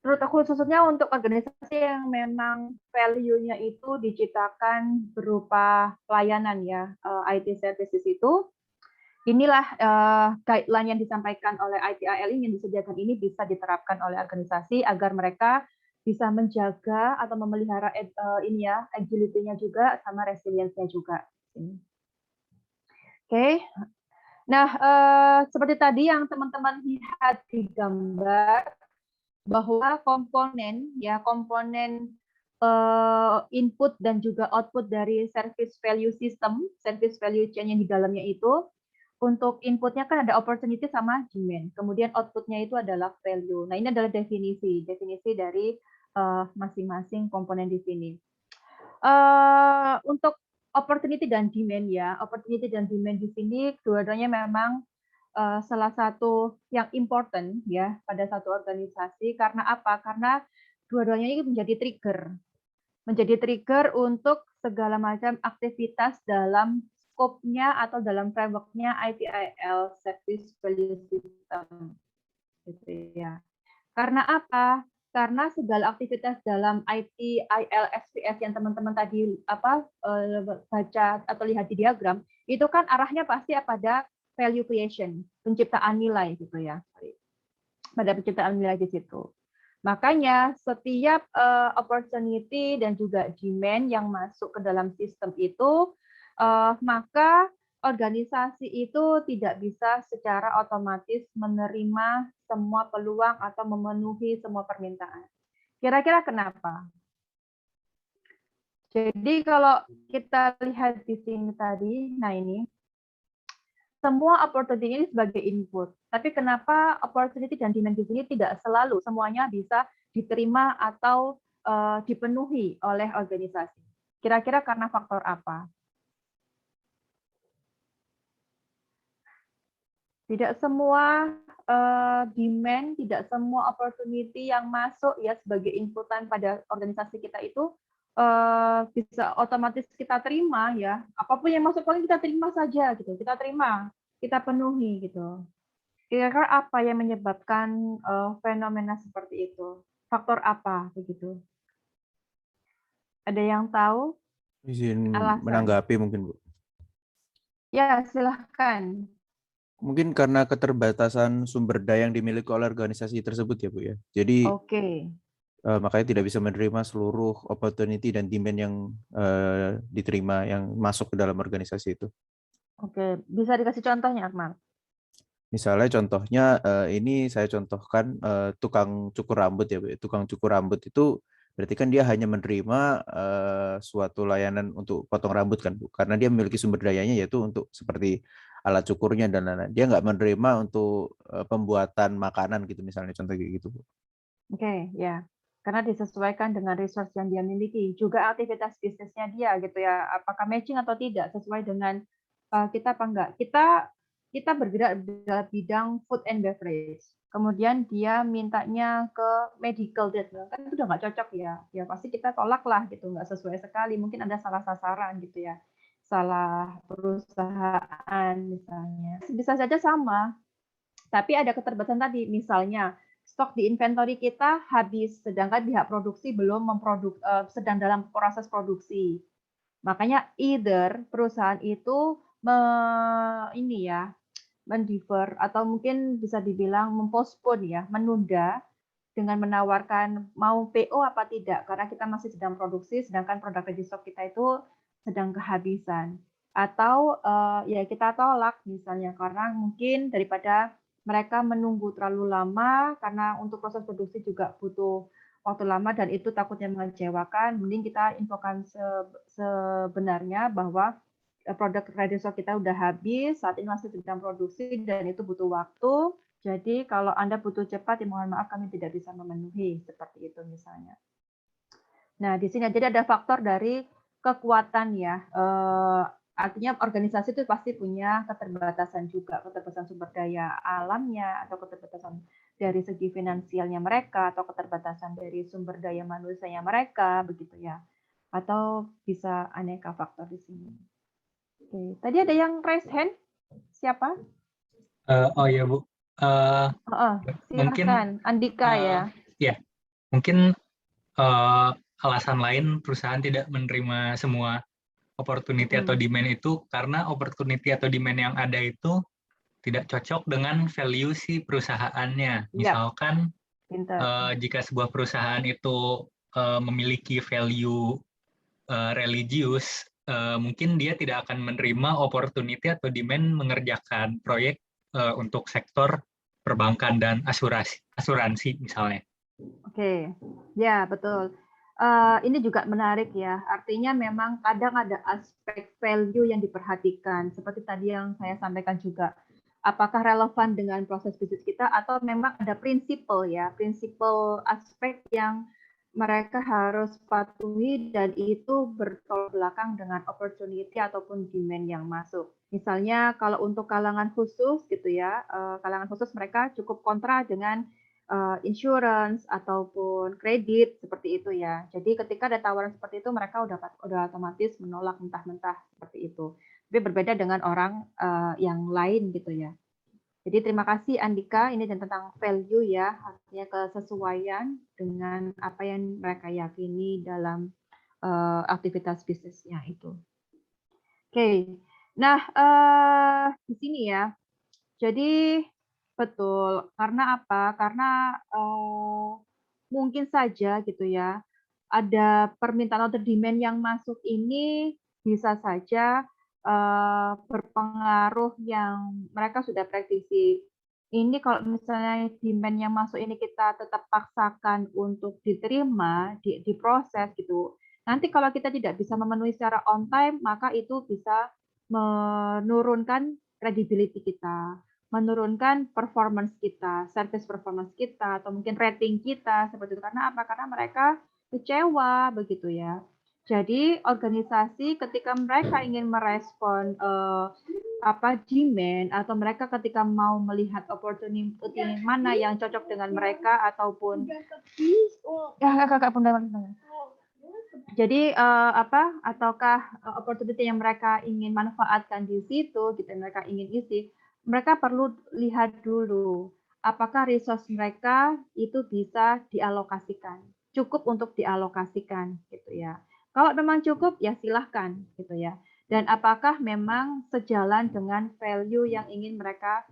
khususnya untuk organisasi yang memang value-nya itu diciptakan berupa pelayanan ya, IT services itu, inilah guideline yang disampaikan oleh ITIL ini yang disediakan ini bisa diterapkan oleh organisasi agar mereka bisa menjaga atau memelihara agility-nya juga sama resilience-nya juga. Oke. Nah, seperti tadi yang teman-teman lihat di gambar, bahwa komponen input dan juga output dari service value system, service value chain yang di dalamnya itu, untuk inputnya kan ada opportunity sama demand, kemudian outputnya itu adalah value. Nah, ini adalah definisi dari masing-masing komponen di sini. Untuk opportunity dan demand ya, opportunity dan demand di sini dua-duanya memang salah satu yang important ya pada satu organisasi. Karena apa? Karena dua-duanya ini menjadi trigger untuk segala macam aktivitas dalam scope-nya atau dalam framework-nya ITIL Service Value System, gitu ya. Karena apa? Karena segala aktivitas dalam ITIL SPS yang teman-teman tadi baca atau lihat di diagram, itu kan arahnya pasti pada value creation, penciptaan nilai gitu ya. Pada penciptaan nilai di situ. Makanya setiap opportunity dan juga demand yang masuk ke dalam sistem itu, maka organisasi itu tidak bisa secara otomatis menerima semua peluang atau memenuhi semua permintaan. Kira-kira kenapa? Jadi kalau kita lihat di sini tadi, nah ini, semua opportunity ini sebagai input. Tapi kenapa opportunity dan demand di sini tidak selalu semuanya bisa diterima atau dipenuhi oleh organisasi? Kira-kira karena faktor apa? Tidak semua demand, tidak semua opportunity yang masuk ya sebagai inputan pada organisasi kita itu bisa otomatis kita terima ya. Apapun yang masuk paling kita terima saja gitu. Kita terima, kita penuhi gitu. Kira-kira apa yang menyebabkan fenomena seperti itu? Faktor apa begitu? Ada yang tahu? Izin Alasan. menanggapi mungkin, Bu. Ya, silahkan. Mungkin karena keterbatasan sumber daya yang dimiliki oleh organisasi tersebut ya, Bu ya. Jadi Oke. makanya tidak bisa menerima seluruh opportunity dan demand yang diterima yang masuk ke dalam organisasi itu. Oke, bisa dikasih contohnya, Akmal? Misalnya contohnya ini saya contohkan tukang cukur rambut ya, Bu. Tukang cukur rambut itu berarti kan dia hanya menerima suatu layanan untuk potong rambut kan, Bu. Karena dia memiliki sumber dayanya yaitu untuk seperti alat cukurnya dan lain-lain. Dia nggak menerima untuk pembuatan makanan gitu misalnya contoh kayak gitu, Bu. Oke, ya. Karena disesuaikan dengan resource yang dia miliki, juga aktivitas bisnisnya dia gitu ya. Apakah matching atau tidak sesuai dengan kita apa enggak? Kita bergerak dalam bidang food and beverage. Kemudian dia mintanya ke medical kan itu udah nggak cocok ya. Ya pasti kita tolak lah gitu, nggak sesuai sekali. Mungkin ada salah sasaran gitu ya, salah perusahaan misalnya. Bisa saja sama, tapi ada keterbatasan tadi. Misalnya stok di inventory kita habis, sedangkan pihak produksi belum sedang dalam proses produksi. Makanya either perusahaan itu mendefer atau mungkin bisa dibilang mempospon ya, menunda dengan menawarkan mau PO apa tidak karena kita masih sedang produksi sedangkan produk ready stock kita itu sedang kehabisan. Atau ya kita tolak misalnya karena mungkin daripada mereka menunggu terlalu lama karena untuk proses produksi juga butuh waktu lama dan itu takutnya mengecewakan, mending kita infokan sebenarnya bahwa produk ready stock kita udah habis, saat ini masih sedang produksi dan itu butuh waktu. Jadi kalau Anda butuh cepat, ya mohon maaf kami tidak bisa memenuhi seperti itu misalnya. Nah di sini jadi ada faktor dari kekuatan ya. Artinya organisasi itu pasti punya keterbatasan juga, keterbatasan sumber daya alamnya atau keterbatasan dari segi finansialnya mereka atau keterbatasan dari sumber daya manusianya mereka begitu ya. Atau bisa aneka faktor di sini. Oke, tadi ada yang raise hand. Siapa? Oh ya Bu, mungkin silakan Andika ya. Ya, mungkin alasan lain perusahaan tidak menerima semua opportunity atau demand itu karena opportunity atau demand yang ada itu tidak cocok dengan value si perusahaannya. Misalkan jika sebuah perusahaan itu memiliki value religius, mungkin dia tidak akan menerima opportunity atau demand mengerjakan proyek untuk sektor perbankan dan asuransi misalnya. Oke, ya betul. Ini juga menarik ya. Artinya memang kadang ada aspek value yang diperhatikan. Seperti tadi yang saya sampaikan juga. Apakah relevan dengan proses bisnis kita atau memang ada prinsipal ya, prinsipal aspek yang mereka harus patuhi dan itu bertolak belakang dengan opportunity ataupun demand yang masuk. Misalnya kalau untuk kalangan khusus gitu ya, kalangan khusus mereka cukup kontra dengan insurance ataupun kredit seperti itu ya. Jadi ketika ada tawaran seperti itu mereka udah otomatis menolak mentah-mentah seperti itu. Tapi berbeda dengan orang yang lain gitu ya. Jadi terima kasih Andika, ini tentang value ya, artinya kesesuaian dengan apa yang mereka yakini dalam aktivitas bisnisnya itu. Oke, nah di sini ya, jadi betul, karena apa? Karena mungkin saja gitu ya, ada permintaan atau demand yang masuk ini bisa saja berpengaruh yang mereka sudah praktisi. Ini kalau misalnya demand yang masuk ini kita tetap paksakan untuk diterima, diproses gitu. Nanti kalau kita tidak bisa memenuhi secara on time, maka itu bisa menurunkan credibility kita, menurunkan performance kita, service performance kita, atau mungkin rating kita seperti itu. Karena apa? Karena mereka kecewa begitu ya. Jadi organisasi ketika mereka ingin merespon demand atau mereka ketika mau melihat opportunity mana yang cocok dengan mereka ataupun jadi ataukah opportunity yang mereka ingin manfaatkan di situ gitu mereka ingin isi, mereka perlu lihat dulu apakah resource mereka itu bisa dialokasikan, cukup untuk dialokasikan gitu ya. Kalau memang cukup ya silahkan gitu ya. Dan apakah memang sejalan dengan value yang ingin mereka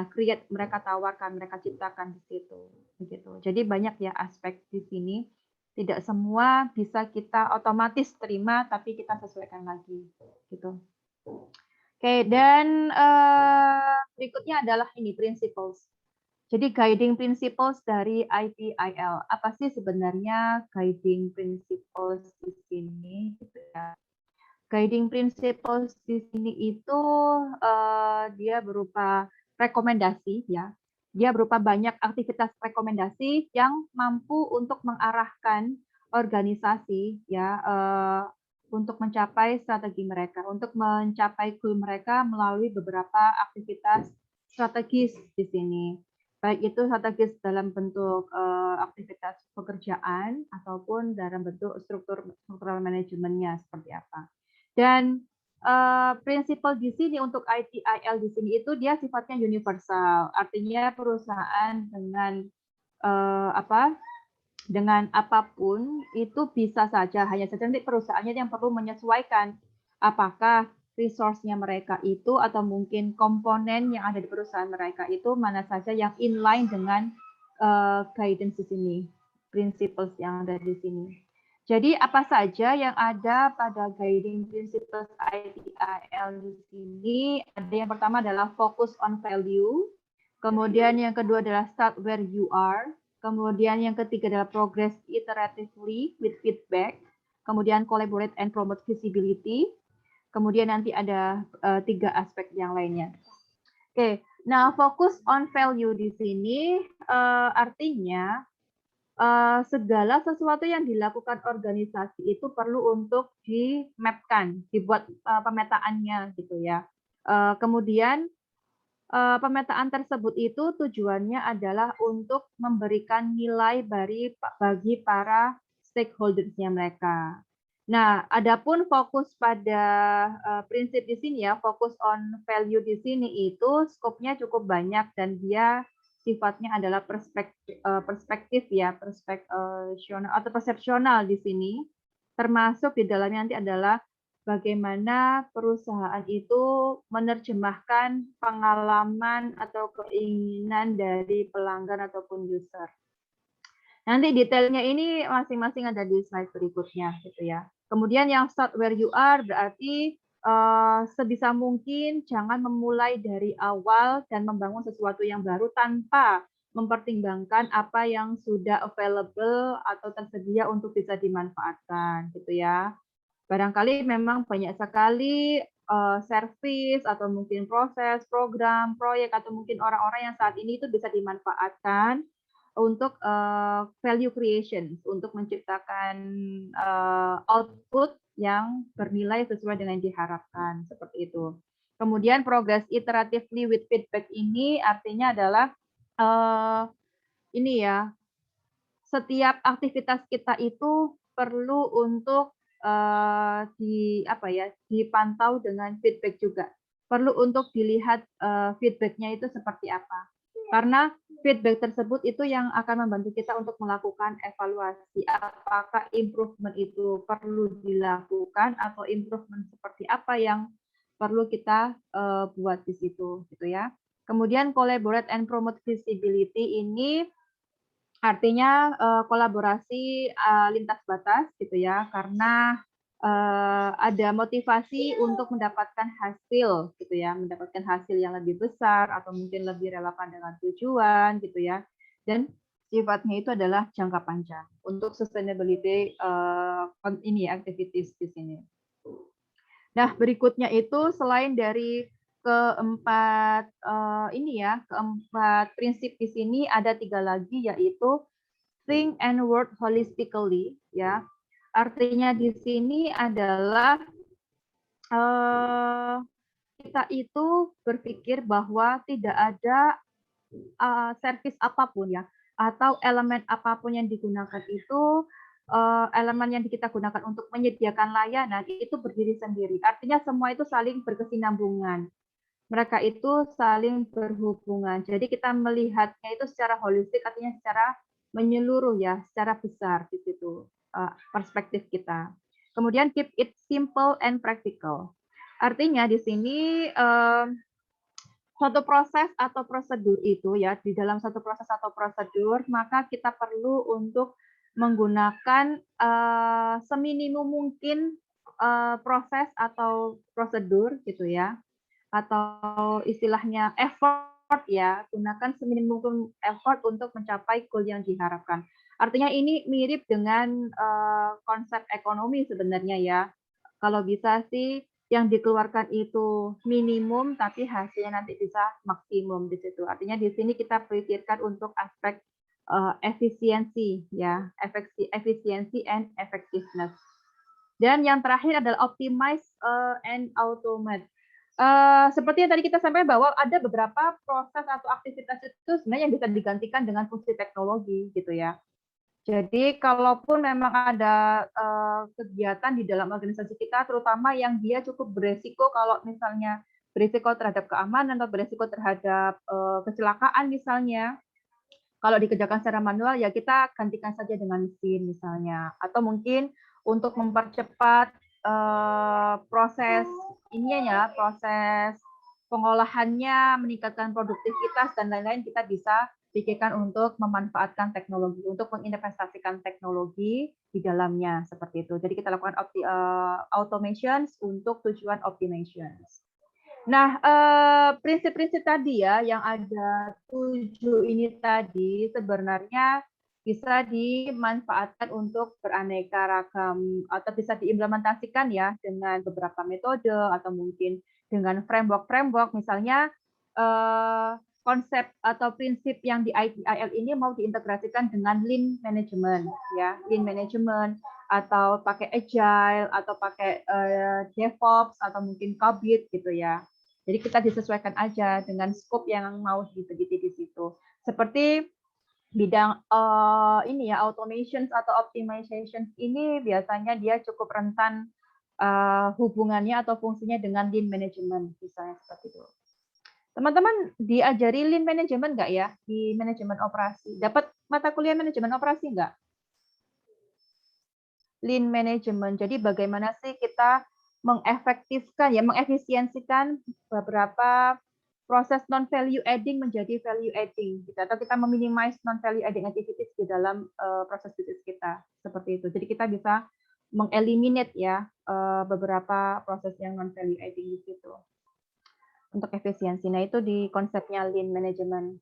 create, mereka tawarkan, mereka ciptakan di situ begitu. Jadi banyak ya aspek di sini. Tidak semua bisa kita otomatis terima, tapi kita sesuaikan lagi gitu. Oke, dan berikutnya adalah ini principles. Jadi guiding principles dari ITIL. Apa sih sebenarnya guiding principles di sini? Gitu ya. Guiding principles di sini itu dia berupa rekomendasi ya. Dia berupa banyak aktivitas rekomendasi yang mampu untuk mengarahkan organisasi ya untuk mencapai strategi mereka, untuk mencapai goal mereka melalui beberapa aktivitas strategis di sini. Baik itu strategis dalam bentuk aktivitas pekerjaan ataupun dalam bentuk struktural manajemennya seperti apa. Dan prinsipal di sini untuk ITIL di sini itu dia sifatnya universal, artinya perusahaan dengan dengan apapun itu bisa saja, hanya saja nanti perusahaannya yang perlu menyesuaikan apakah resource-nya mereka itu atau mungkin komponen yang ada di perusahaan mereka itu mana saja yang inline dengan guidance di sini, principles yang ada di sini. Jadi apa saja yang ada pada guiding principles ITIL di sini? Ada yang pertama adalah focus on value, kemudian yang kedua adalah start where you are, kemudian yang ketiga adalah progress iteratively with feedback, kemudian collaborate and promote visibility, kemudian nanti ada 3 aspek yang lainnya. Oke, nah fokus on value di sini artinya segala sesuatu yang dilakukan organisasi itu perlu untuk di-mapkan, dibuat pemetaannya gitu ya. Kemudian pemetaan tersebut itu tujuannya adalah untuk memberikan nilai bagi para stakeholders-nya mereka. Nah, adapun fokus pada prinsip di sini ya, fokus on value di sini itu skopnya cukup banyak dan dia sifatnya adalah perspektif ya, persepsional di sini, termasuk di dalamnya nanti adalah bagaimana perusahaan itu menerjemahkan pengalaman atau keinginan dari pelanggan ataupun user. Nanti detailnya ini masing-masing ada di slide berikutnya gitu ya. Kemudian yang start where you are berarti sebisa mungkin jangan memulai dari awal dan membangun sesuatu yang baru tanpa mempertimbangkan apa yang sudah available atau tersedia untuk bisa dimanfaatkan gitu ya. Barangkali memang banyak sekali service atau mungkin proses, program, proyek atau mungkin orang-orang yang saat ini itu bisa dimanfaatkan untuk value creation, untuk menciptakan output yang bernilai sesuai dengan diharapkan, seperti itu. Kemudian progress iteratively with feedback ini artinya adalah ini ya, setiap aktivitas kita itu perlu untuk dipantau dengan feedback juga. Perlu untuk dilihat feedback-nya itu seperti apa. Karena feedback tersebut itu yang akan membantu kita untuk melakukan evaluasi. Apakah improvement itu perlu dilakukan atau improvement seperti apa yang perlu kita buat di situ, gitu ya. Kemudian collaborate and promote visibility ini artinya kolaborasi lintas batas, gitu ya, karena ada motivasi untuk mendapatkan hasil, gitu ya, mendapatkan hasil yang lebih besar atau mungkin lebih relevan dengan tujuan, gitu ya, dan sifatnya itu adalah jangka panjang untuk sustainability activities di sini. Nah, berikutnya itu selain dari keempat prinsip di sini ada 3 lagi, yaitu think and work holistically, ya. Artinya di sini adalah kita itu berpikir bahwa tidak ada servis apapun ya, atau elemen apapun yang digunakan itu elemen yang kita gunakan untuk menyediakan layanan itu berdiri sendiri. Artinya semua itu saling berkesinambungan. Mereka itu saling berhubungan. Jadi kita melihatnya itu secara holistik, artinya secara menyeluruh ya, secara besar di situ perspektif kita. Kemudian keep it simple and practical. Artinya di sini suatu proses atau prosedur itu ya, di dalam satu proses atau prosedur, maka kita perlu untuk menggunakan seminimum mungkin proses atau prosedur gitu ya, atau istilahnya effort ya, gunakan seminimum mungkin effort untuk mencapai goal yang diharapkan. Artinya ini mirip dengan konsep ekonomi sebenarnya ya. Kalau bisa sih yang dikeluarkan itu minimum, tapi hasilnya nanti bisa maksimum di situ. Artinya di sini kita pikirkan untuk aspek efisiensi ya, efisiensi and effectiveness. Dan yang terakhir adalah optimize and automate. Seperti yang tadi kita sampaikan bahwa ada beberapa proses atau aktivitas itu sebenarnya yang bisa digantikan dengan fungsi teknologi gitu ya. Jadi kalaupun memang ada kegiatan di dalam organisasi kita, terutama yang dia cukup beresiko, kalau misalnya beresiko terhadap keamanan atau beresiko terhadap kecelakaan misalnya, kalau dikerjakan secara manual ya kita gantikan saja dengan mesin misalnya, atau mungkin untuk mempercepat proses proses pengolahannya, meningkatkan produktivitas dan lain-lain, kita bisa pikirkan untuk memanfaatkan teknologi, untuk menginvestasikan teknologi di dalamnya seperti itu. Jadi kita lakukan automations untuk tujuan optimizations. Nah, prinsip-prinsip tadi ya yang ada 7 ini tadi sebenarnya bisa dimanfaatkan untuk beraneka ragam atau bisa diimplementasikan ya dengan beberapa metode atau mungkin dengan framework misalnya konsep atau prinsip yang di ITIL ini mau diintegrasikan dengan lean management ya, lean management atau pakai agile atau pakai DevOps atau mungkin Kabit gitu ya. Jadi kita disesuaikan aja dengan scope yang mau diteliti di situ. Seperti bidang automations atau optimizations ini biasanya dia cukup rentan hubungannya atau fungsinya dengan lean management misalnya seperti itu. Teman-teman diajari lean management nggak ya di manajemen operasi? Dapat mata kuliah manajemen operasi nggak? Lean management. Jadi bagaimana sih kita mengefektifkan ya, mengefisiensikan beberapa proses non value adding menjadi value adding gitu, atau kita meminimize non value adding activities di dalam proses bisnis kita seperti itu. Jadi kita bisa mengeliminate ya beberapa proses yang non value adding di situ untuk efisiensi. Nah, itu di konsepnya lean management.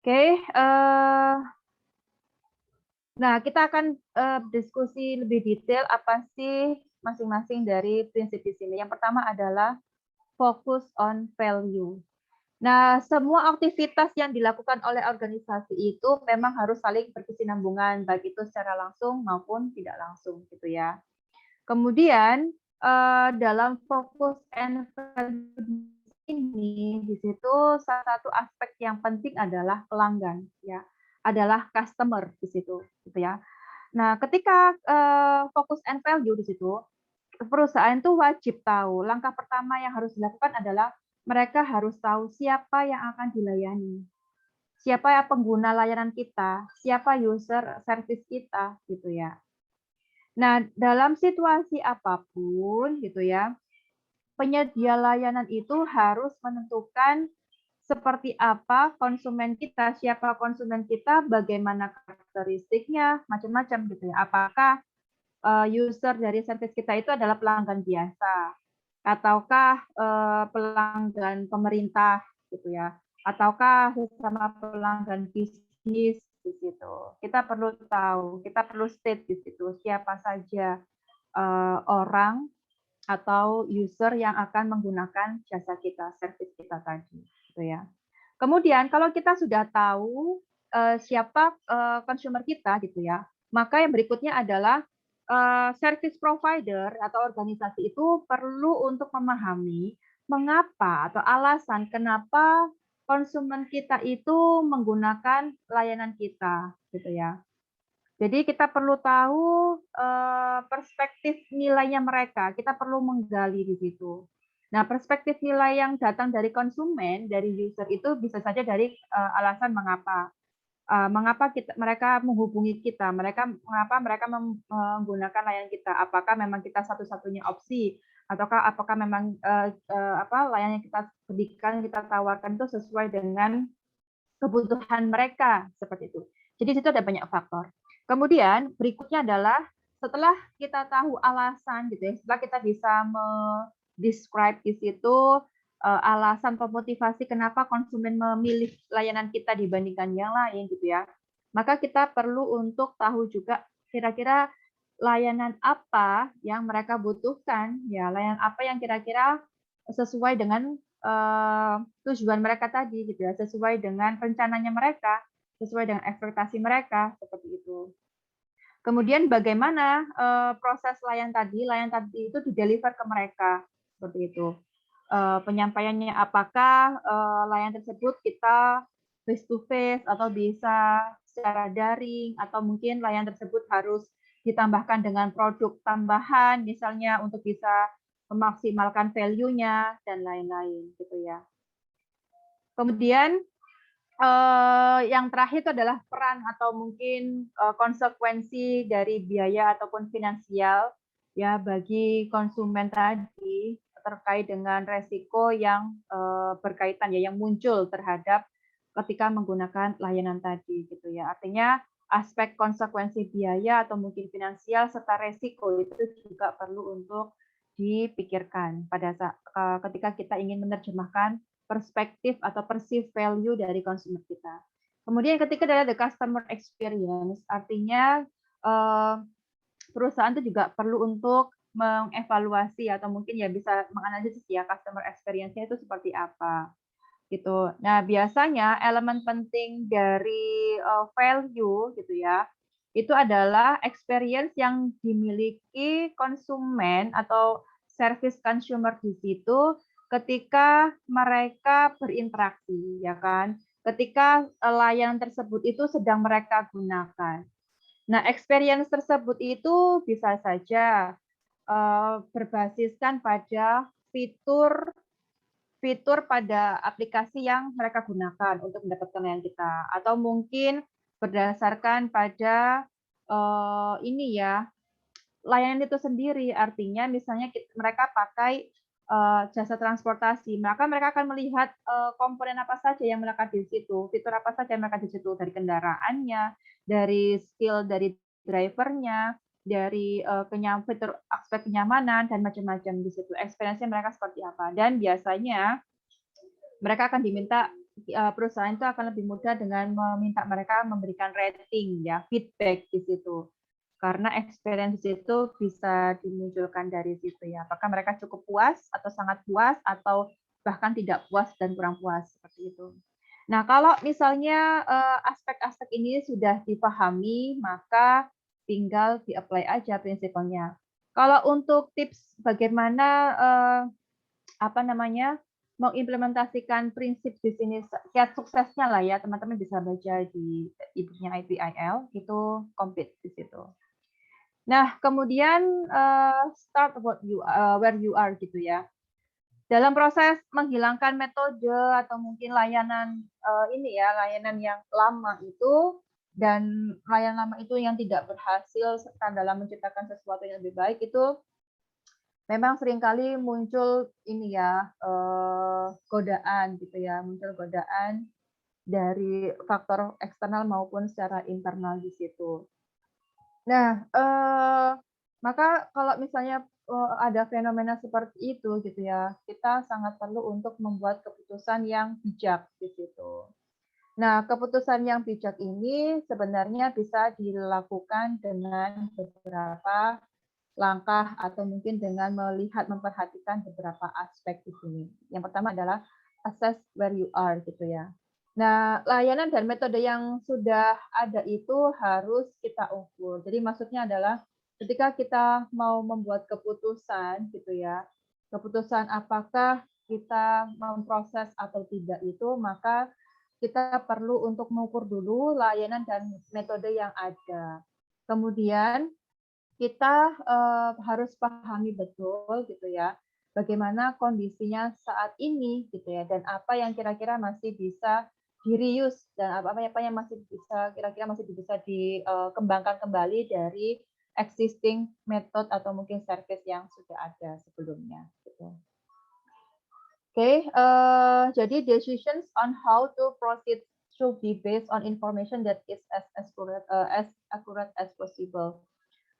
Oke, nah kita akan diskusi lebih detail apa sih masing-masing dari prinsip di sini. Yang pertama adalah focus on value. Nah, semua aktivitas yang dilakukan oleh organisasi itu memang harus saling berkesinambungan, baik itu secara langsung maupun tidak langsung, gitu ya. Kemudian dalam fokus and value ini, di situ salah satu aspek yang penting adalah pelanggan, ya, adalah customer di situ, gitu ya. Nah, ketika fokus and value di situ, perusahaan itu wajib tahu. Langkah pertama yang harus dilakukan adalah mereka harus tahu siapa yang akan dilayani, siapa yang pengguna layanan kita, siapa user service kita, gitu ya. Nah, dalam situasi apapun, gitu ya, penyedia layanan itu harus menentukan seperti apa konsumen kita, siapa konsumen kita, bagaimana karakteristiknya, macam-macam gitu ya. Apakah user dari service kita itu adalah pelanggan biasa, ataukah pelanggan pemerintah gitu ya, ataukah sesama pelanggan bisnis di situ. Kita perlu tahu, kita perlu state di situ siapa saja orang atau user yang akan menggunakan jasa kita, service kita tadi, gitu ya. Kemudian kalau kita sudah tahu siapa consumer kita, gitu ya, maka yang berikutnya adalah service provider atau organisasi itu perlu untuk memahami mengapa atau alasan kenapa konsumen kita itu menggunakan layanan kita, gitu ya. Jadi kita perlu tahu perspektif nilainya mereka, kita perlu menggali di situ. Nah, perspektif nilai yang datang dari konsumen, dari user itu bisa saja dari alasan mengapa. Mengapa mereka menghubungi kita, mengapa mereka menggunakan layanan kita, apakah memang kita satu-satunya opsi, ataukah apakah memang layanan yang kita berikan, kita tawarkan itu sesuai dengan kebutuhan mereka, seperti itu. Jadi di situ ada banyak faktor. Kemudian berikutnya adalah setelah kita tahu alasan gitu ya, setelah kita bisa describe di situ alasan atau motivasi kenapa konsumen memilih layanan kita dibandingkan yang lain gitu ya. Maka kita perlu untuk tahu juga kira-kira layanan apa yang mereka butuhkan, ya, layanan apa yang kira-kira sesuai dengan tujuan mereka tadi gitu ya, sesuai dengan rencananya mereka, sesuai dengan ekspektasi mereka, seperti itu. Kemudian bagaimana proses layanan tadi itu dideliver ke mereka, seperti itu. Penyampaiannya apakah layanan tersebut kita face to face atau bisa secara daring, atau mungkin layanan tersebut harus ditambahkan dengan produk tambahan, misalnya untuk bisa memaksimalkan value-nya dan lain-lain gitu ya. Kemudian yang terakhir itu adalah peran atau mungkin konsekuensi dari biaya ataupun finansial ya bagi konsumen tadi terkait dengan resiko yang berkaitan ya yang muncul terhadap ketika menggunakan layanan tadi gitu ya. Artinya aspek konsekuensi biaya atau mungkin finansial serta resiko itu juga perlu untuk dipikirkan pada saat ketika kita ingin menerjemahkan perspektif atau perceived value dari consumer kita. Kemudian ketika dari the customer experience, artinya perusahaan itu juga perlu untuk mengevaluasi atau mungkin ya bisa menganalisis ya customer experience-nya itu seperti apa gitu. Nah, biasanya elemen penting dari value gitu ya, itu adalah experience yang dimiliki konsumen atau service consumer di situ ketika mereka berinteraksi, ya kan? Ketika layanan tersebut itu sedang mereka gunakan. Nah, experience tersebut itu bisa saja berbasiskan pada fitur pada aplikasi yang mereka gunakan untuk mendapatkan layanan kita, atau mungkin berdasarkan pada ini ya layanan itu sendiri. Artinya misalnya mereka pakai jasa transportasi, maka mereka akan melihat komponen apa saja yang melekat di situ, fitur apa saja yang melekat di situ, dari kendaraannya, dari skill dari drivernya, dari fitur aspek kenyamanan dan macam-macam di situ. Experience-nya mereka seperti apa. Dan biasanya mereka akan diminta perusahaan itu akan lebih mudah dengan meminta mereka memberikan rating ya, feedback di situ. Karena experience itu bisa dimunculkan dari situ ya. Apakah mereka cukup puas atau sangat puas atau bahkan tidak puas dan kurang puas seperti itu. Nah, kalau misalnya aspek-aspek ini sudah dipahami, maka tinggal di-apply aja prinsipnya. Kalau untuk tips bagaimana mengimplementasikan prinsip di sini, kiat suksesnya lah ya, teman-teman bisa baca di e-booknya ITIL, itu komplit di situ. Nah, kemudian start where you are gitu ya. Dalam proses menghilangkan metode atau mungkin layanan layanan yang lama itu, dan layanan lama itu yang tidak berhasil serta dalam menciptakan sesuatu yang lebih baik itu memang seringkali muncul godaan gitu ya, muncul godaan dari faktor eksternal maupun secara internal di situ. Nah, maka kalau misalnya ada fenomena seperti itu gitu ya, kita sangat perlu untuk membuat keputusan yang bijak di situ. Nah, keputusan yang bijak ini sebenarnya bisa dilakukan dengan beberapa langkah atau mungkin dengan memperhatikan beberapa aspek di sini. Yang pertama adalah assess where you are gitu ya. Nah, layanan dan metode yang sudah ada itu harus kita ukur. Jadi maksudnya adalah ketika kita mau membuat keputusan gitu ya, keputusan apakah kita memproses atau tidak itu, maka kita perlu untuk mengukur dulu layanan dan metode yang ada. Kemudian kita harus pahami betul gitu ya, bagaimana kondisinya saat ini gitu ya, dan apa yang kira-kira masih bisa di-reuse dan apa yang masih bisa kira-kira masih bisa dikembangkan kembali dari existing method atau mungkin service yang sudah ada sebelumnya gitu. Oke, jadi decisions on how to proceed should be based on information that is as accurate as possible.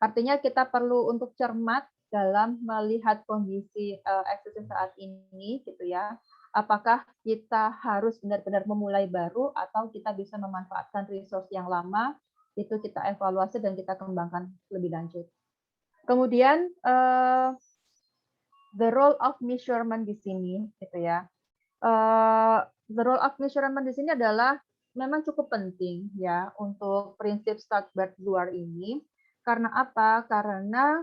Artinya kita perlu untuk cermat dalam melihat kondisi existing saat ini gitu ya. Apakah kita harus benar-benar memulai baru atau kita bisa memanfaatkan resource yang lama, itu kita evaluasi dan kita kembangkan lebih lanjut. Kemudian the role of measurement di sini gitu ya. The role of measurement di sini adalah memang cukup penting ya untuk prinsip start where you are ini. Karena apa? Karena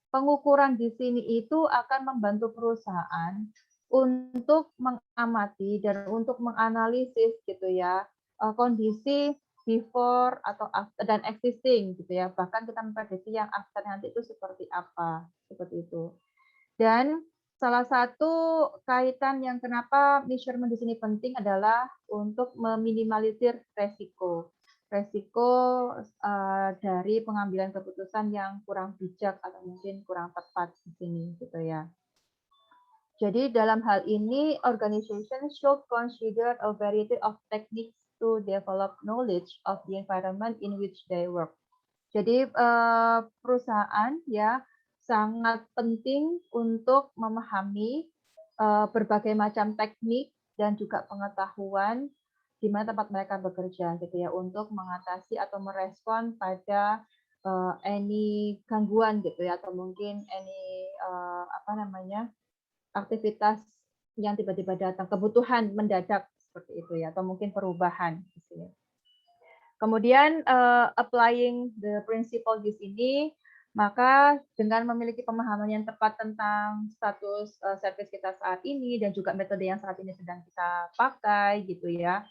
pengukuran di sini itu akan membantu perusahaan untuk mengamati dan untuk menganalisis gitu ya kondisi before atau after dan existing gitu ya. Bahkan kita memprediksi yang after nanti itu seperti apa, seperti itu. Dan salah satu kaitan yang kenapa measurement di sini penting adalah untuk meminimalisir resiko dari pengambilan keputusan yang kurang bijak atau mungkin kurang tepat di sini gitu ya. Jadi dalam hal ini organization should consider a variety of techniques to develop knowledge of the environment in which they work. Jadi perusahaan ya sangat penting untuk memahami berbagai macam teknik dan juga pengetahuan di mana tempat mereka bekerja gitu ya untuk mengatasi atau merespon pada any gangguan gitu ya atau mungkin any aktivitas yang tiba-tiba datang, kebutuhan mendadak seperti itu ya atau mungkin perubahan di sini. Kemudian applying the principle di sini, maka dengan memiliki pemahaman yang tepat tentang status service kita saat ini dan juga metode yang saat ini sedang kita pakai gitu ya,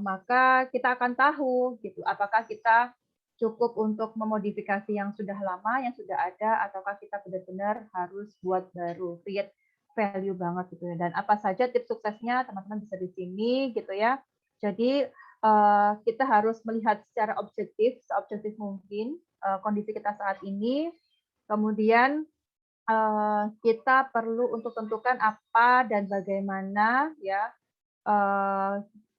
maka kita akan tahu gitu apakah kita cukup untuk memodifikasi yang sudah lama, yang sudah ada, ataukah kita benar-benar harus buat baru, create value banget gitu ya. Dan apa saja tips suksesnya teman-teman bisa di sini gitu ya. Jadi kita harus melihat secara seobjektif mungkin kondisi kita saat ini. Kemudian kita perlu untuk tentukan apa dan bagaimana ya.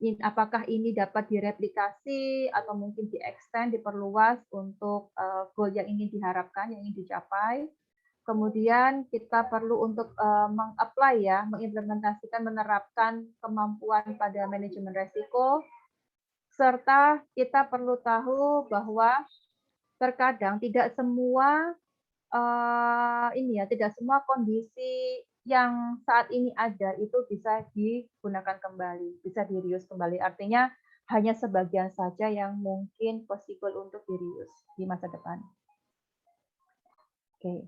Apakah ini dapat direplikasi atau mungkin di-extend, diperluas untuk goal yang ingin diharapkan, yang ingin dicapai. Kemudian kita perlu untuk meng-apply ya, mengimplementasikan, menerapkan kemampuan pada manajemen resiko, serta kita perlu tahu bahwa terkadang tidak semua ini ya, tidak semua kondisi yang saat ini ada itu bisa digunakan kembali, bisa di-reuse kembali. Artinya hanya sebagian saja yang mungkin possible untuk di-reuse di masa depan. Oke.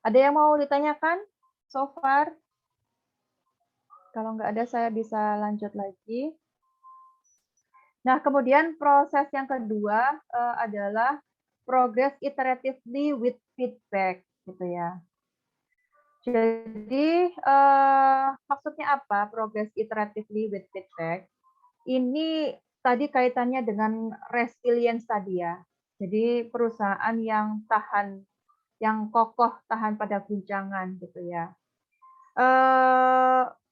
Ada yang mau ditanyakan so far? Kalau nggak ada, saya bisa lanjut lagi. Nah, kemudian proses yang kedua adalah progress iteratively with feedback, gitu ya. Jadi maksudnya apa? Progress iteratively with feedback. Ini tadi kaitannya dengan resilience tadi ya. Jadi perusahaan yang tahan, yang kokoh tahan pada guncangan, gitu ya.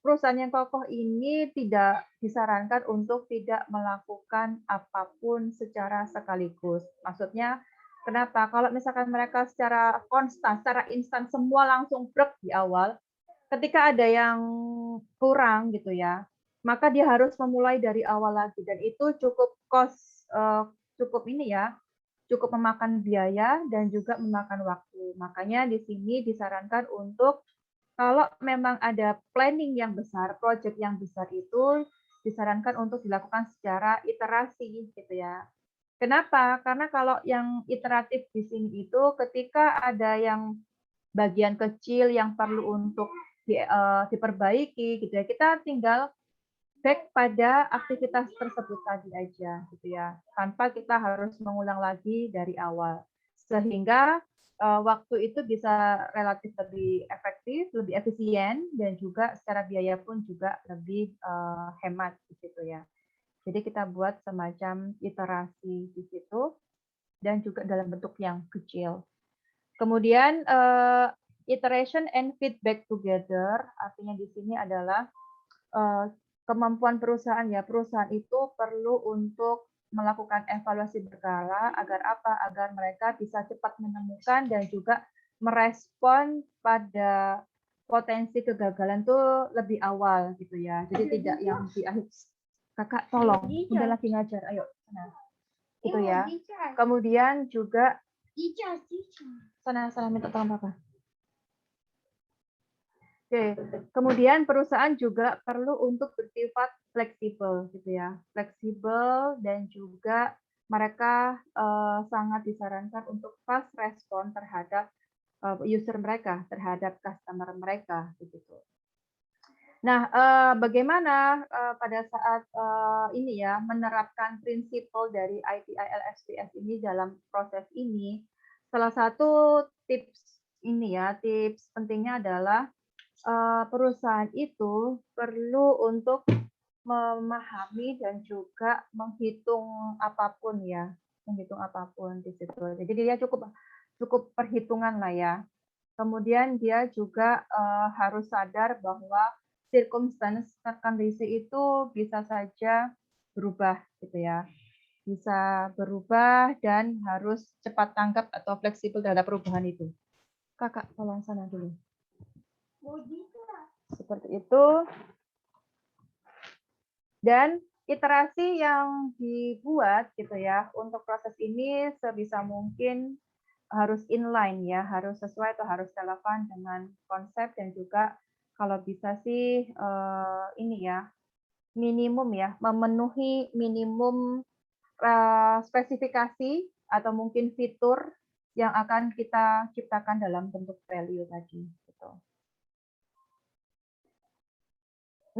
Perusahaan yang kokoh ini tidak disarankan untuk tidak melakukan apapun secara sekaligus. Maksudnya, kenapa? Kalau misalkan mereka secara konstan, secara instan semua langsung brek di awal, ketika ada yang kurang gitu ya, maka dia harus memulai dari awal lagi dan itu cukup cukup ini ya, cukup memakan biaya dan juga memakan waktu. Makanya di sini disarankan untuk kalau memang ada planning yang besar, project yang besar itu disarankan untuk dilakukan secara iterasi gitu ya. Kenapa? Karena kalau yang iteratif di sini itu ketika ada yang bagian kecil yang perlu untuk diperbaiki gitu ya, kita tinggal back pada aktivitas tersebut tadi aja gitu ya, tanpa kita harus mengulang lagi dari awal. Sehingga waktu itu bisa relatif lebih efektif, lebih efisien, dan juga secara biaya pun juga lebih hemat di situ ya. Jadi kita buat semacam iterasi di situ dan juga dalam bentuk yang kecil. Kemudian iteration and feedback together, artinya di sini adalah kemampuan perusahaan ya. Perusahaan itu perlu untuk melakukan evaluasi berkala agar apa? Agar mereka bisa cepat menemukan dan juga merespon pada potensi kegagalan tuh lebih awal gitu ya. Jadi tidak yang di akhir. Kakak tolong, udah lagi ngajar, ayo. Nah, gitu ya. Kemudian juga sana minta tolong Papa. Oke, kemudian perusahaan juga perlu untuk bersifat fleksibel gitu ya, fleksibel dan juga mereka sangat disarankan untuk fast respon terhadap user mereka, terhadap customer mereka begitu. Nah, bagaimana pada saat ini ya menerapkan prinsip dari ITIL SPS ini dalam proses ini? Salah satu tips ini ya, tips pentingnya adalah perusahaan itu perlu untuk memahami dan juga menghitung apapun ya, menghitung apapun di situ. Jadi dia cukup perhitungan lah ya. Kemudian dia juga harus sadar bahwa circumstance kondisi itu bisa saja berubah gitu ya. Bisa berubah dan harus cepat tanggap atau fleksibel terhadap perubahan itu. Kakak tolong sana dulu. Seperti itu. Dan iterasi yang dibuat gitu ya untuk proses ini sebisa mungkin harus inline ya, harus sesuai atau harus relevan dengan konsep dan juga kalau bisa sih ini ya minimum ya, memenuhi minimum spesifikasi atau mungkin fitur yang akan kita ciptakan dalam bentuk value tadi gitu.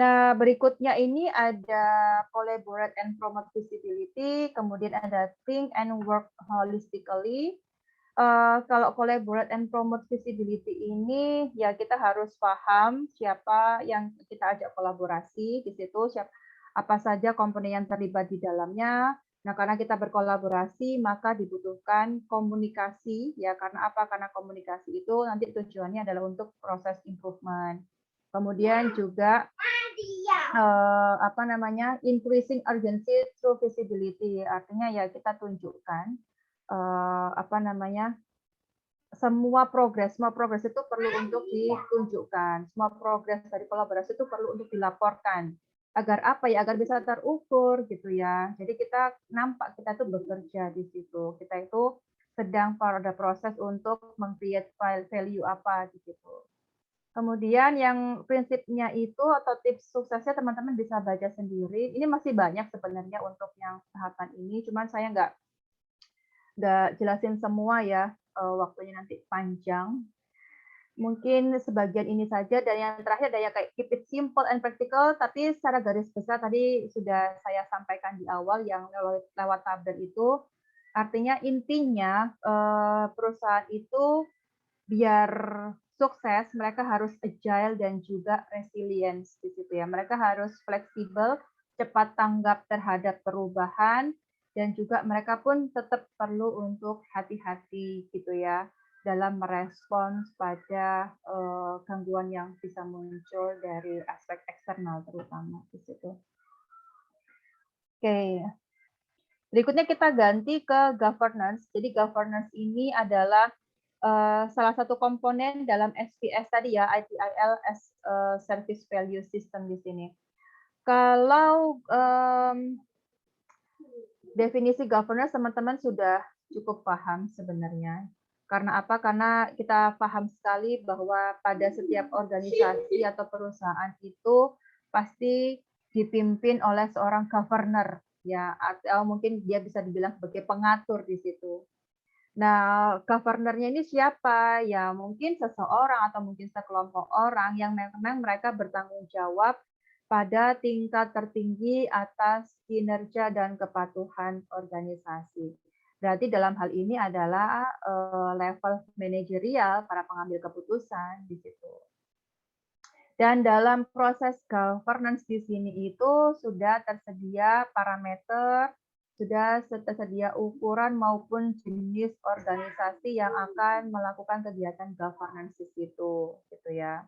Nah, berikutnya ini ada collaborate and promote visibility, kemudian ada think and work holistically. Kalau collaborate and promote visibility ini, ya kita harus paham siapa yang kita ajak kolaborasi di situ, apa saja komponen yang terlibat di dalamnya. Nah, karena kita berkolaborasi, maka dibutuhkan komunikasi, ya karena apa? Karena komunikasi itu nanti tujuannya adalah untuk proses improvement. Kemudian juga increasing urgency through visibility, artinya ya kita tunjukkan semua progres itu perlu untuk ditunjukkan, semua progres dari kolaborasi itu perlu untuk dilaporkan agar apa ya, agar bisa terukur gitu ya. Jadi kita nampak kita tuh bekerja di situ, kita itu sedang pada proses untuk meng-create value apa gitu. Kemudian yang prinsipnya itu atau tips suksesnya teman-teman bisa baca sendiri. Ini masih banyak sebenarnya untuk yang tahapan ini, cuman saya nggak jelasin semua ya, waktunya nanti panjang. Mungkin sebagian ini saja, dan yang terakhir ada yang kayak keep it simple and practical, tapi secara garis besar tadi sudah saya sampaikan di awal yang lewat tabel itu. Artinya intinya perusahaan itu biar sukses mereka harus agile dan juga resilience di situ ya. Mereka harus fleksibel, cepat tanggap terhadap perubahan, dan juga mereka pun tetap perlu untuk hati-hati gitu ya dalam merespons pada gangguan yang bisa muncul dari aspek eksternal terutama di situ. Oke. Berikutnya kita ganti ke governance. Jadi governance ini adalah salah satu komponen dalam SPS tadi ya, ITIL as Service Value System di sini. Kalau definisi governance teman-teman sudah cukup paham sebenarnya. Karena apa? Karena kita paham sekali bahwa pada setiap organisasi atau perusahaan itu pasti dipimpin oleh seorang governor ya, atau mungkin dia bisa dibilang sebagai pengatur di situ. Nah, governornya ini siapa? Ya, mungkin seseorang atau mungkin sekelompok orang yang memang mereka bertanggung jawab pada tingkat tertinggi atas kinerja dan kepatuhan organisasi. Berarti dalam hal ini adalah level manajerial para pengambil keputusan di situ. Dan dalam proses governance di sini itu sudah tersedia parameter, sudah tersedia ukuran maupun jenis organisasi yang akan melakukan kegiatan governance di situ, gitu ya.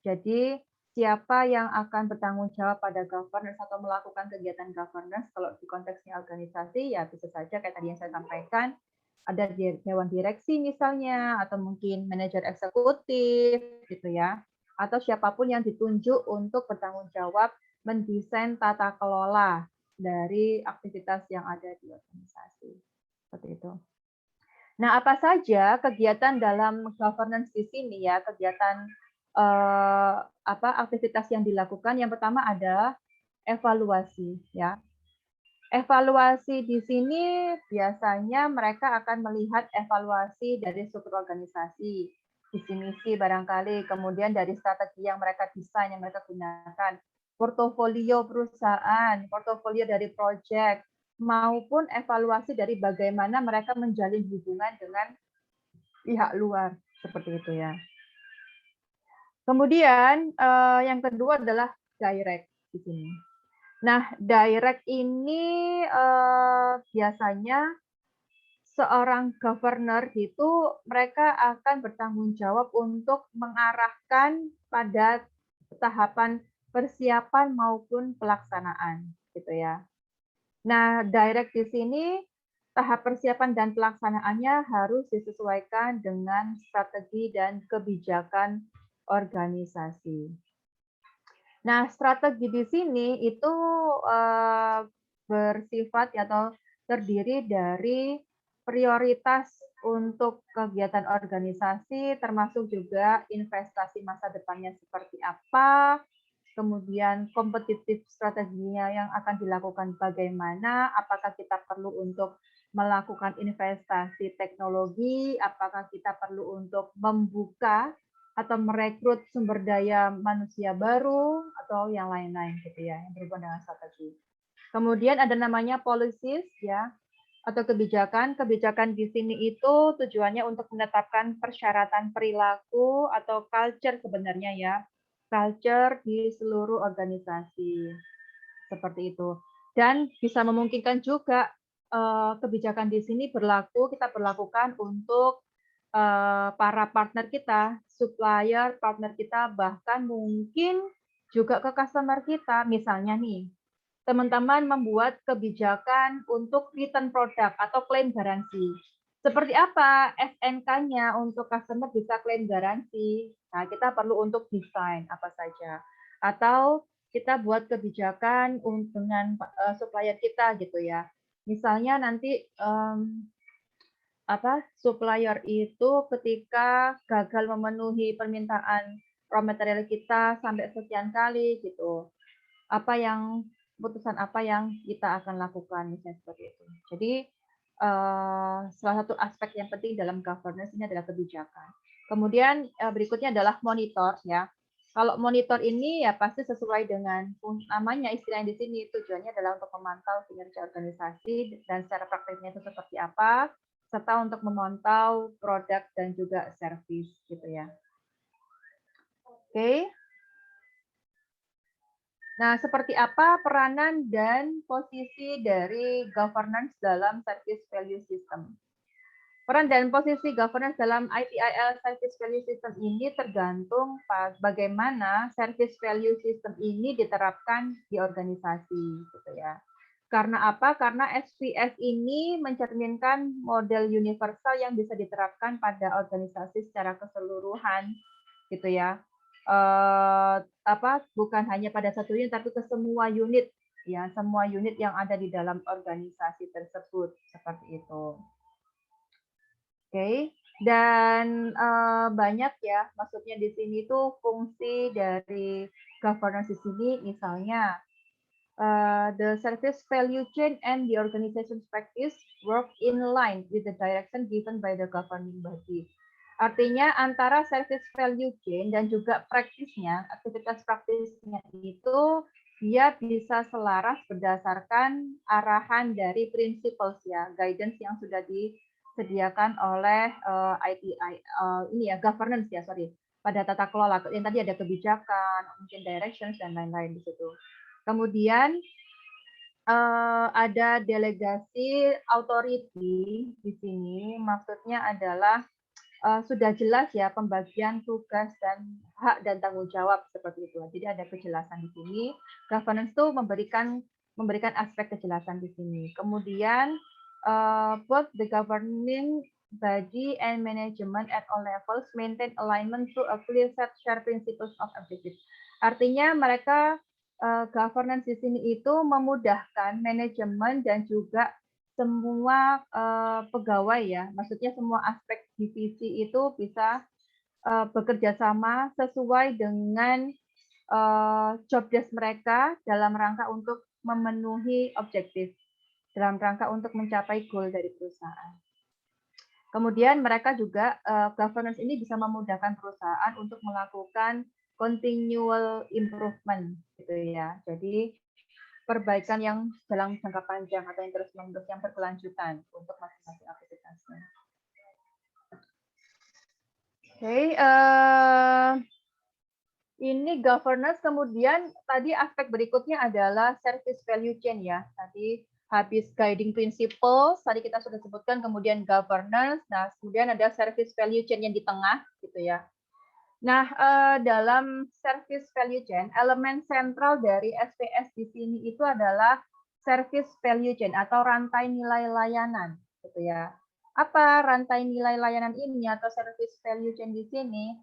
Jadi siapa yang akan bertanggung jawab pada governance atau melakukan kegiatan governance kalau di konteksnya organisasi ya bisa saja kayak tadi yang saya sampaikan ada dewan direksi misalnya atau mungkin manajer eksekutif gitu ya. Atau siapapun yang ditunjuk untuk bertanggung jawab mendesain tata kelola dari aktivitas yang ada di organisasi. Seperti itu. Nah, apa saja kegiatan dalam governance di sini ya, kegiatan aktivitas yang dilakukan? Yang pertama ada evaluasi ya. Evaluasi di sini biasanya mereka akan melihat evaluasi dari struktur organisasi, visi misi barangkali, kemudian dari strategi yang mereka desain, yang mereka gunakan, portofolio perusahaan, portofolio dari proyek, maupun evaluasi dari bagaimana mereka menjalin hubungan dengan pihak luar, seperti itu ya. Kemudian yang kedua adalah direct di sini. Nah, direct ini biasanya seorang governor itu mereka akan bertanggung jawab untuk mengarahkan pada tahapan persiapan maupun pelaksanaan, gitu ya. Nah, direct di sini tahap persiapan dan pelaksanaannya harus disesuaikan dengan strategi dan kebijakan organisasi. Nah, strategi di sini itu bersifat atau terdiri dari prioritas untuk kegiatan organisasi, termasuk juga investasi masa depannya seperti apa, kemudian kompetitif strateginya yang akan dilakukan bagaimana, apakah kita perlu untuk melakukan investasi teknologi, apakah kita perlu untuk membuka atau merekrut sumber daya manusia baru atau yang lain-lain gitu ya yang berhubungan dengan strategi. Kemudian ada namanya policies ya atau kebijakan. Kebijakan di sini itu tujuannya untuk menetapkan persyaratan perilaku atau culture sebenarnya ya. Culture di seluruh organisasi. Seperti itu. Dan bisa memungkinkan juga kebijakan di sini kita berlakukan untuk para partner kita, supplier, partner kita, bahkan mungkin juga ke customer kita. Misalnya nih, teman-teman membuat kebijakan untuk return product atau klaim garansi. Seperti apa SNK-nya untuk customer bisa klaim garansi? Nah, kita perlu untuk desain apa saja. Atau kita buat kebijakan dengan supplier kita gitu ya. Misalnya nanti supplier itu ketika gagal memenuhi permintaan raw material kita sampai sekian kali gitu. Keputusan apa yang kita akan lakukan misalnya seperti itu. Jadi salah satu aspek yang penting dalam governance ini adalah kebijakan. Kemudian berikutnya adalah monitor ya. Kalau monitor ini ya pasti sesuai dengan namanya, istilah yang di sini tujuannya adalah untuk memantau kinerja organisasi dan secara praktiknya itu seperti apa, serta untuk memantau produk dan juga service gitu ya. Oke. Nah, seperti apa peranan dan posisi dari governance dalam service value system? Peran dan posisi governance dalam ITIL service value system ini tergantung bagaimana service value system ini diterapkan di organisasi, gitu ya. Karena apa? Karena SPS ini mencerminkan model universal yang bisa diterapkan pada organisasi secara keseluruhan, gitu ya. Bukan hanya pada satu unit, tapi ke semua unit, ya, semua unit yang ada di dalam organisasi tersebut, seperti itu. Oke, dan banyak ya, maksudnya di sini tuh fungsi dari governance di sini, misalnya the service value chain and the organization's practice work in line with the direction given by the governing body. Artinya antara service value chain dan juga praktisnya, aktivitas praktisnya itu dia bisa selaras berdasarkan arahan dari principles ya, guidance yang sudah disediakan oleh governance ya, pada tata kelola. Yang tadi ada kebijakan, mungkin directions dan lain-lain di situ. Kemudian ada delegasi authority di sini, maksudnya adalah sudah jelas ya pembagian tugas dan hak dan tanggung jawab seperti itu. Jadi ada kejelasan di sini. Governance itu memberikan aspek kejelasan di sini. Kemudian both the governing body and management at all levels maintain alignment through a clear set shared principles of objectives. Artinya mereka governance di sini itu memudahkan manajemen dan juga semua pegawai ya, maksudnya semua aspek divisi itu bisa bekerja sama sesuai dengan job desk mereka dalam rangka untuk memenuhi objektif, dalam rangka untuk mencapai goal dari perusahaan. Kemudian mereka juga governance ini bisa memudahkan perusahaan untuk melakukan continual improvement gitu ya. Jadi perbaikan yang dalam jangka panjang atau yang terus-menerus yang berkelanjutan untuk masing-masing aktivitasnya. Oke, ini governance. Kemudian tadi aspek berikutnya adalah service value chain ya. Tadi habis guiding principles, tadi kita sudah sebutkan, kemudian governance. Nah, kemudian ada service value chain yang di tengah, gitu ya. Nah, dalam service value chain, elemen sentral dari SPS di sini itu adalah service value chain atau rantai nilai layanan, gitu ya. Apa rantai nilai layanan ini atau service value chain di sini?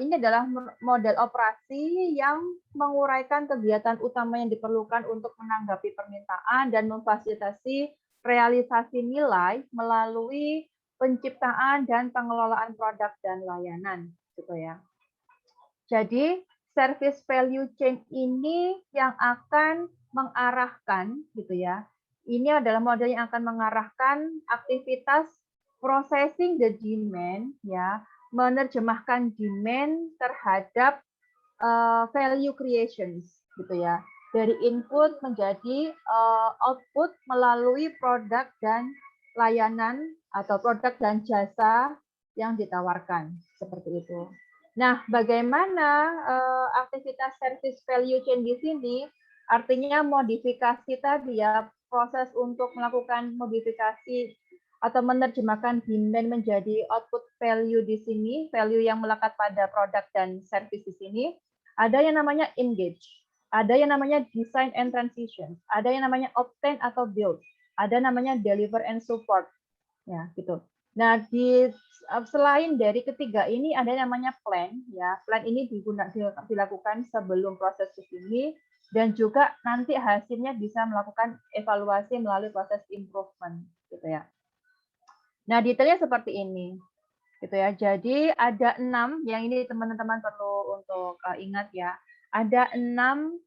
Ini adalah model operasi yang menguraikan kegiatan utama yang diperlukan untuk menanggapi permintaan dan memfasilitasi realisasi nilai melalui penciptaan dan pengelolaan produk dan layanan, gitu ya. Jadi service value chain ini yang akan mengarahkan, gitu ya. Ini adalah model yang akan mengarahkan aktivitas processing the demand, ya, menerjemahkan demand terhadap value creations, gitu ya. Dari input menjadi output melalui produk dan layanan atau produk dan jasa yang ditawarkan, seperti itu. Nah, bagaimana aktivitas service value chain di sini? Artinya modifikasi tadi ya, proses untuk melakukan modifikasi atau menerjemahkan demand menjadi output value di sini, value yang melekat pada produk dan service di sini. Ada yang namanya engage, ada yang namanya design and transition, ada yang namanya obtain atau build, ada namanya deliver and support, ya gitu. Nah, selain dari ketiga ini ada yang namanya plan, ya. Plan ini dilakukan sebelum proses ini dan juga nanti hasilnya bisa melakukan evaluasi melalui proses improvement, gitu ya. Nah, detailnya seperti ini, gitu ya. Jadi ada 6, yang ini teman-teman perlu untuk ingat ya. Ada 6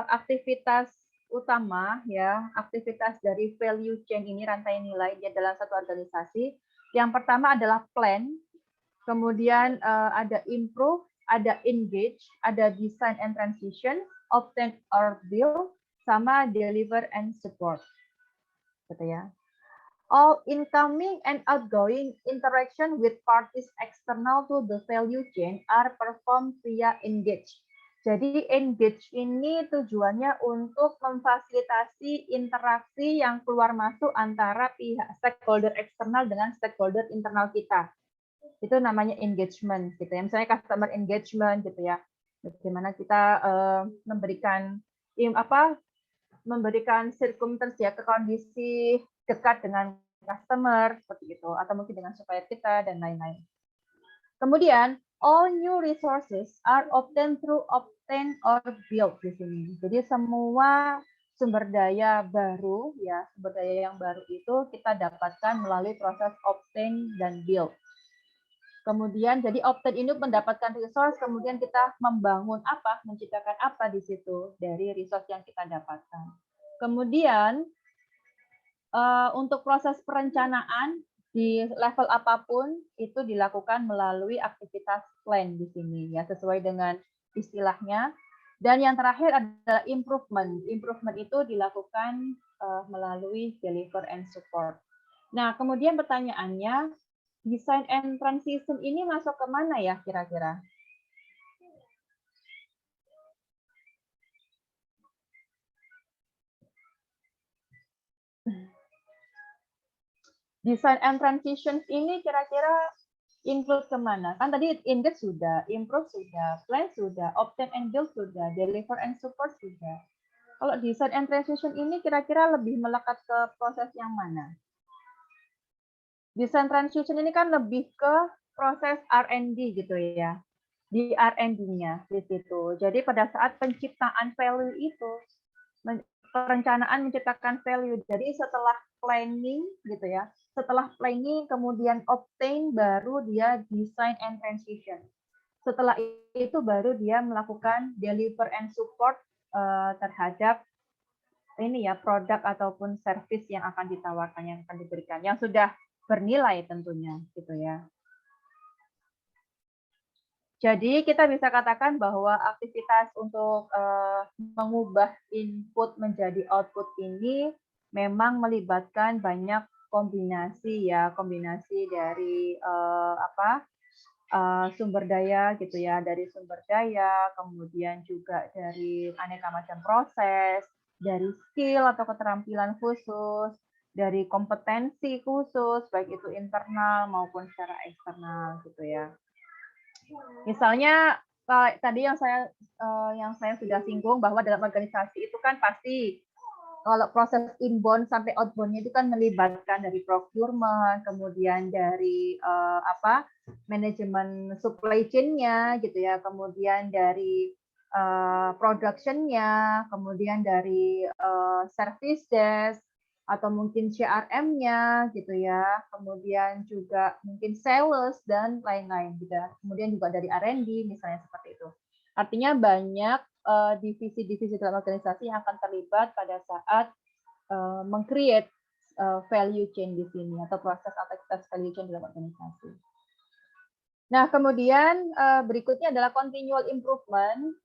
aktivitas utama ya, aktivitas dari value chain ini, rantai nilai dia dalam satu organisasi. Yang pertama adalah plan, kemudian ada improve, ada engage, ada design and transition, obtain or build, sama deliver and support, gitu ya. All incoming and outgoing interaction with parties external to the value chain are performed via engage. Jadi engage ini tujuannya untuk memfasilitasi interaksi yang keluar masuk antara pihak stakeholder eksternal dengan stakeholder internal kita. Itu namanya engagement, gitu ya. Misalnya customer engagement, gitu ya. Bagaimana kita memberikan circumstance ya, ke kondisi dekat dengan customer seperti itu, atau mungkin dengan supplier kita dan lain-lain. Kemudian all new resources are obtained through obtain or build di sini. Jadi semua sumber daya baru ya, sumber daya yang baru itu kita dapatkan melalui proses obtain dan build. Kemudian jadi obtain ini mendapatkan resource, kemudian kita membangun apa, menciptakan apa di situ dari resource yang kita dapatkan. Kemudian untuk proses perencanaan di level apapun itu dilakukan melalui aktivitas plan di sini ya, sesuai dengan istilahnya. Dan yang terakhir adalah improvement. Improvement itu dilakukan melalui deliver and support. Nah, kemudian pertanyaannya, design and transition ini masuk ke mana ya kira-kira? Design and transitions ini kira-kira include kemana? Kan tadi engage sudah, improve sudah, plan sudah, obtain and build sudah, deliver and support sudah. Kalau design and transition ini kira-kira lebih melekat ke proses yang mana? Design transition ini kan lebih ke proses R&D gitu ya. Di R&D-nya di situ. Jadi pada saat penciptaan value itu, perencanaan menciptakan value. Jadi setelah planning gitu ya, setelah planning kemudian obtain, baru dia design and transition. Setelah itu baru dia melakukan deliver and support terhadap ini ya, produk ataupun service yang akan ditawarkan, yang akan diberikan, yang sudah bernilai tentunya gitu ya. Jadi kita bisa katakan bahwa aktivitas untuk mengubah input menjadi output ini memang melibatkan banyak kombinasi ya, kombinasi dari sumber daya gitu ya, dari sumber daya, kemudian juga dari aneka macam proses, dari skill atau keterampilan khusus, dari kompetensi khusus, baik itu internal maupun secara eksternal gitu ya. Misalnya tadi yang saya sudah singgung bahwa dalam organisasi itu kan pasti kalau proses inbound sampai outbound-nya itu kan melibatkan dari procurement, kemudian dari manajemen supply chain-nya gitu ya, kemudian dari production-nya, kemudian dari service desk, atau mungkin CRM-nya gitu ya, kemudian juga mungkin sales dan lain-lain gitu. Kemudian juga dari R&D misalnya seperti itu. Artinya banyak divisi-divisi dalam organisasi yang akan terlibat pada saat meng-create value chain di sini atau proses aktivitas value chain dalam organisasi. Nah, kemudian berikutnya adalah continual improvement.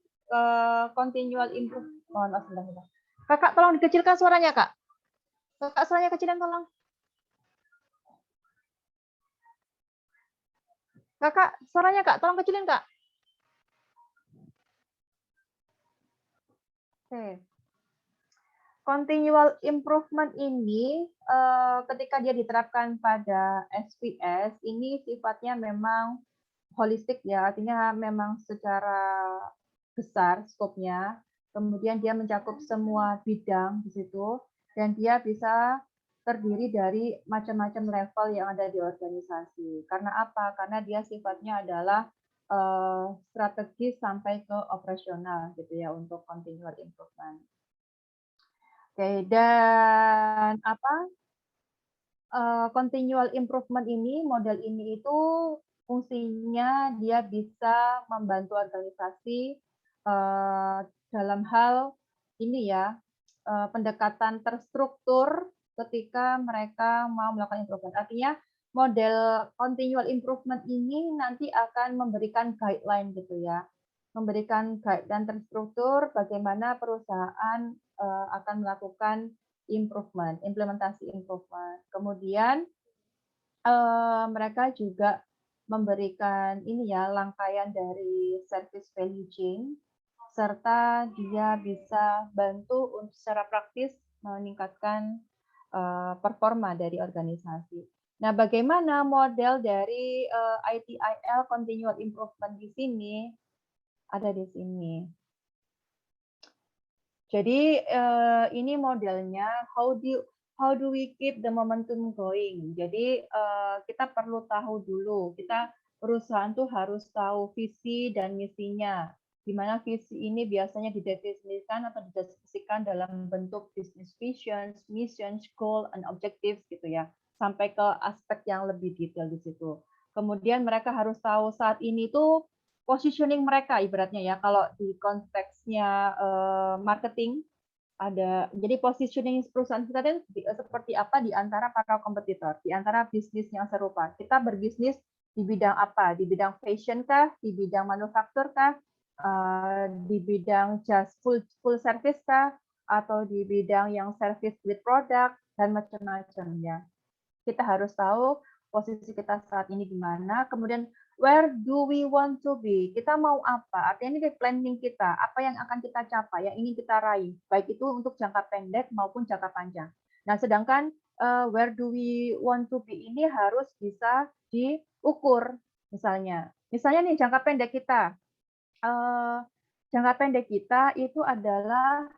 Kakak, tolong dikecilkan suaranya, Kak. Kakak, suaranya kecilin tolong. Kakak, suaranya Kak, tolong kecilin Kak. Oke. Continual improvement ini ketika dia diterapkan pada SPS ini sifatnya memang holistik ya, artinya memang secara besar skopnya. Kemudian dia mencakup semua bidang di situ dan dia bisa terdiri dari macam-macam level yang ada di organisasi. Karena apa? Karena dia sifatnya adalah strategis sampai ke operasional gitu ya untuk continual improvement. Oke, dan continual improvement ini, model ini itu fungsinya dia bisa membantu organisasi dalam hal ini ya, pendekatan terstruktur ketika mereka mau melakukan improvement. Artinya model continual improvement ini nanti akan memberikan guideline gitu ya, memberikan guideline terstruktur bagaimana perusahaan akan melakukan improvement, implementasi improvement. Kemudian mereka juga memberikan ini ya, rangkaian dari service value chain, serta dia bisa bantu untuk secara praktis meningkatkan performa dari organisasi. Nah, bagaimana model dari ITIL continual improvement di sini? Ada di sini. Jadi ini modelnya how do we keep the momentum going. Jadi kita perlu tahu dulu, kita perusahaan tuh harus tahu visi dan misinya. Di mana visi ini biasanya didefinisikan atau dideskripsikan dalam bentuk business vision, mission, goal, and objectives gitu ya. Sampai ke aspek yang lebih detail di situ. Kemudian mereka harus tahu saat ini tuh positioning mereka ibaratnya ya, kalau di konteksnya marketing ada, jadi positioning perusahaan kita kan seperti apa di antara para kompetitor, di antara bisnis yang serupa. Kita berbisnis di bidang apa? Di bidang fashion kah? Di bidang manufaktur kah? Di bidang just full service kah? Atau di bidang yang service with product dan macam-macam ya. Kita harus tahu posisi kita saat ini di mana, kemudian where do we want to be? Kita mau apa? Artinya ini planning kita, apa yang akan kita capai, yang ingin kita raih, baik itu untuk jangka pendek maupun jangka panjang. Nah, sedangkan where do we want to be ini harus bisa diukur, misalnya. Misalnya nih jangka pendek kita, itu adalah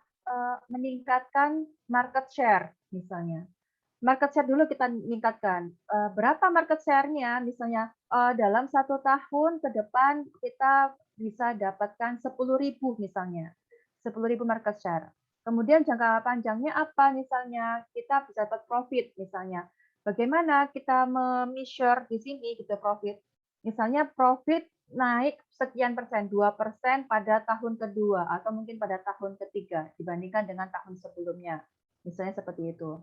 meningkatkan market share, misalnya. Market share dulu kita meningkatkan. Berapa market share-nya? Misalnya dalam 1 tahun ke depan kita bisa dapatkan 10.000 misalnya. 10.000 market share. Kemudian jangka panjangnya apa? Misalnya kita bisa dapat profit misalnya. Bagaimana kita measure di sini gitu profit? Misalnya profit naik sekian persen, 2% pada tahun kedua atau mungkin pada tahun ketiga dibandingkan dengan tahun sebelumnya. Misalnya seperti itu.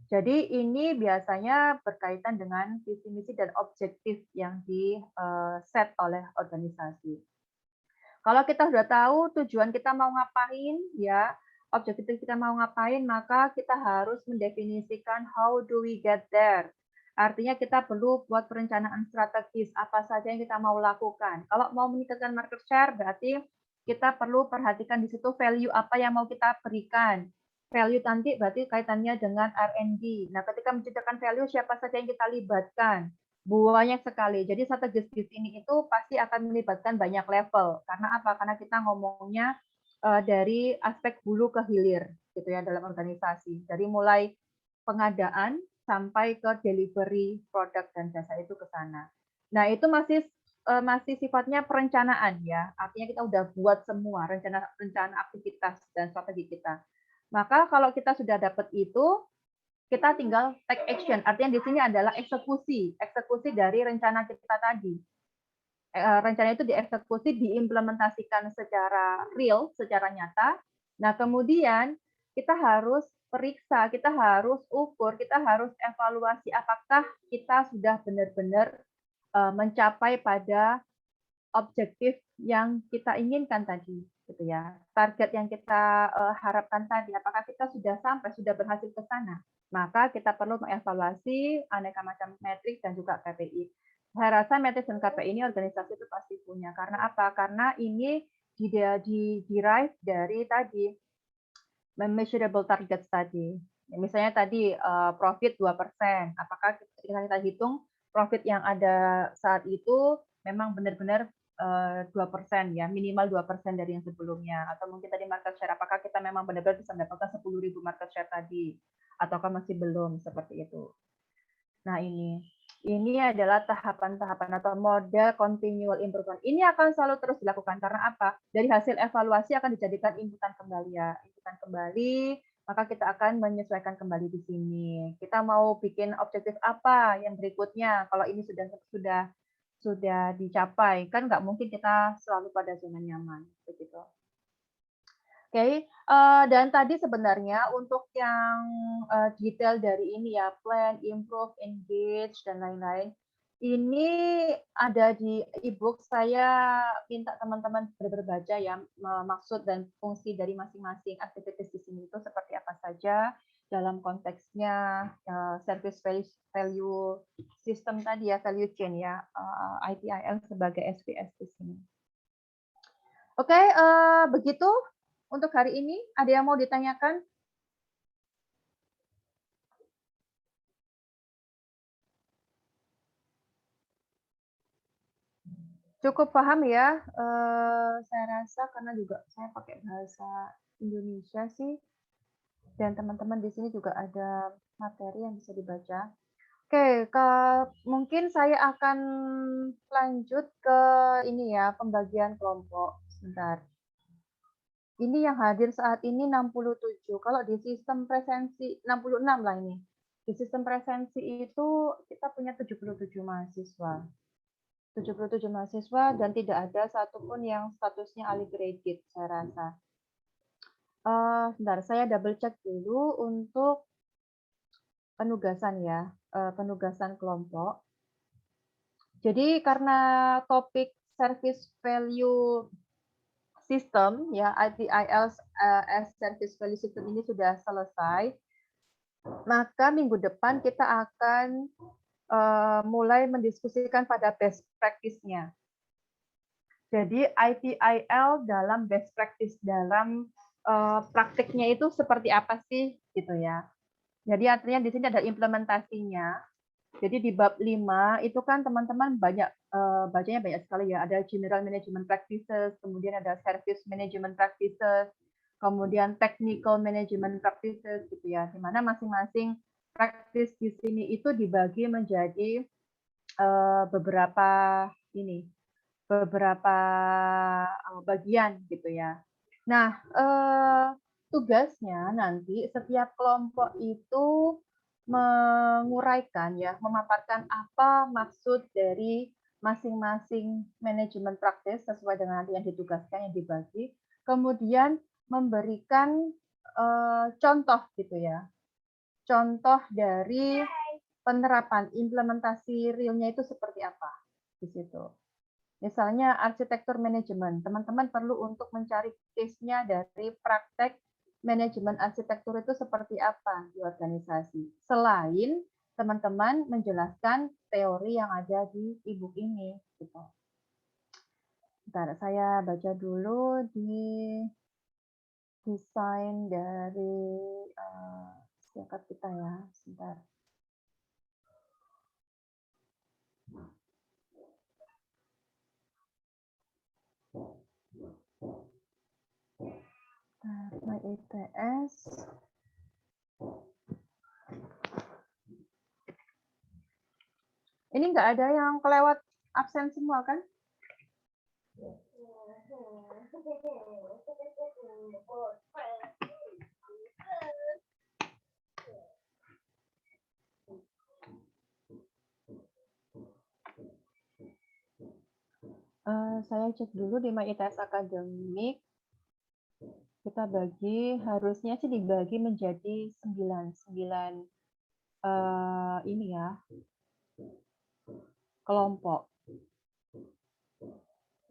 Jadi ini biasanya berkaitan dengan visi misi dan objektif yang di-set oleh organisasi. Kalau kita sudah tahu tujuan kita mau ngapain, ya, objektif kita mau ngapain, maka kita harus mendefinisikan how do we get there. Artinya kita perlu buat perencanaan strategis, apa saja yang kita mau lakukan. Kalau mau meningkatkan market share, berarti kita perlu perhatikan di situ value apa yang mau kita berikan. Value nanti berarti kaitannya dengan R&D. Nah, ketika menciptakan value, siapa saja yang kita libatkan? Banyak sekali. Jadi strategis di sini itu pasti akan melibatkan banyak level. Karena apa? Karena kita ngomongnya dari aspek hulu ke hilir, gitu ya, dalam organisasi. Dari mulai pengadaan sampai ke delivery produk dan jasa itu ke sana. Nah, itu masih sifatnya perencanaan ya. Artinya kita udah buat semua rencana aktivitas dan strategi kita. Maka kalau kita sudah dapat itu, kita tinggal take action. Artinya di sini adalah eksekusi dari rencana kita tadi. Rencana itu dieksekusi, diimplementasikan secara real, secara nyata. Nah, kemudian kita harus periksa, kita harus ukur, kita harus evaluasi apakah kita sudah benar-benar mencapai pada objektif yang kita inginkan tadi, gitu ya. Target yang kita harapkan tadi, apakah kita sudah sampai, sudah berhasil ke sana? Maka kita perlu mengevaluasi aneka macam metrik dan juga KPI. Saya rasa metrik dan KPI ini organisasi itu pasti punya. Karena apa? Karena ini derive dari tadi measurable targets tadi. Misalnya tadi profit 2%. Apakah kita hitung profit yang ada saat itu memang benar-benar 2% ya, minimal 2% dari yang sebelumnya, atau mungkin tadi market share, apakah kita memang benar-benar bisa mendapatkan 10.000 market share tadi, ataukah masih belum, seperti itu. Nah, ini adalah tahapan-tahapan atau model continual improvement. Ini akan selalu terus dilakukan, karena apa? Dari hasil evaluasi akan dijadikan inputan kembali ya, inputan kembali, maka kita akan menyesuaikan kembali di sini. Kita mau bikin objektif apa yang berikutnya kalau ini sudah dicapai, kan nggak mungkin kita selalu pada zona nyaman begitu. Oke, dan tadi sebenarnya untuk yang detail dari ini ya, plan, improve, engage, dan lain-lain, ini ada di e-book. Saya minta teman-teman berbaca ya, maksud dan fungsi dari masing-masing aktivitas di sini itu seperti apa saja dalam konteksnya service value system tadi ya, value chain ya, ITIL sebagai SPS di sini. Oke, begitu untuk hari ini. Ada yang mau ditanyakan? Cukup paham ya, saya rasa karena juga saya pakai bahasa Indonesia sih, dan teman-teman di sini juga ada materi yang bisa dibaca. Oke, mungkin saya akan lanjut ke ini ya, pembagian kelompok. Sebentar. Ini yang hadir saat ini 67. Kalau di sistem presensi 66 lah ini. Di sistem presensi itu kita punya 77 mahasiswa. 77 mahasiswa dan tidak ada satupun yang statusnya alih graded, saya rasa. Sebentar, saya double check dulu untuk penugasan ya, penugasan kelompok. Jadi karena topik service value system ya, ITIL as service value system ini sudah selesai, maka minggu depan kita akan mulai mendiskusikan pada best practice-nya. Jadi ITIL dalam best practice, dalam praktiknya itu seperti apa sih gitu ya. Jadi artinya di sini ada implementasinya. Jadi di bab 5 itu kan teman-teman banyak bacanya banyak sekali ya. Ada general management practices, kemudian ada service management practices, kemudian technical management practices gitu ya. Di mana masing-masing practice di sini itu dibagi menjadi beberapa bagian gitu ya. Nah, tugasnya nanti setiap kelompok itu menguraikan ya, memaparkan apa maksud dari masing-masing manajemen praktis sesuai dengan yang ditugaskan, yang dibagi, kemudian memberikan contoh gitu ya, contoh dari penerapan implementasi realnya itu seperti apa di situ. Misalnya arsitektur manajemen, teman-teman perlu untuk mencari case-nya dari praktek manajemen arsitektur itu seperti apa di organisasi. Selain teman-teman menjelaskan teori yang ada di e-book ini. Gitu. Bentar, saya baca dulu di desain dari siapa kita ya. Sebentar. My ITS. Ini nggak ada yang kelewat absen semua kan? Saya cek dulu di My ITS Academic. Kita bagi, harusnya sih dibagi menjadi 9 ini ya, kelompok.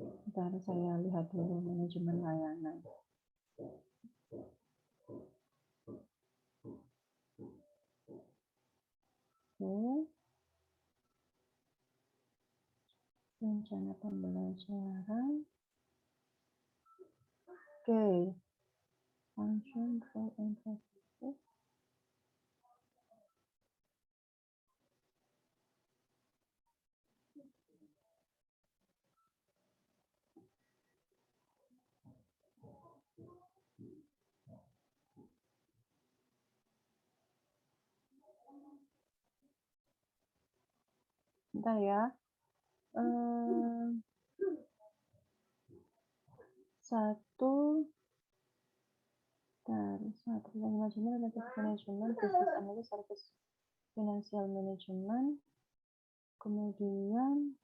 Bentar, saya lihat dulu manajemen layanan. Oke. Rencana pembelajaran. Oke. Function, role, and practices. Bentar ya. Satu. Terus material management, relative management, business analysis, service financial management, kemudian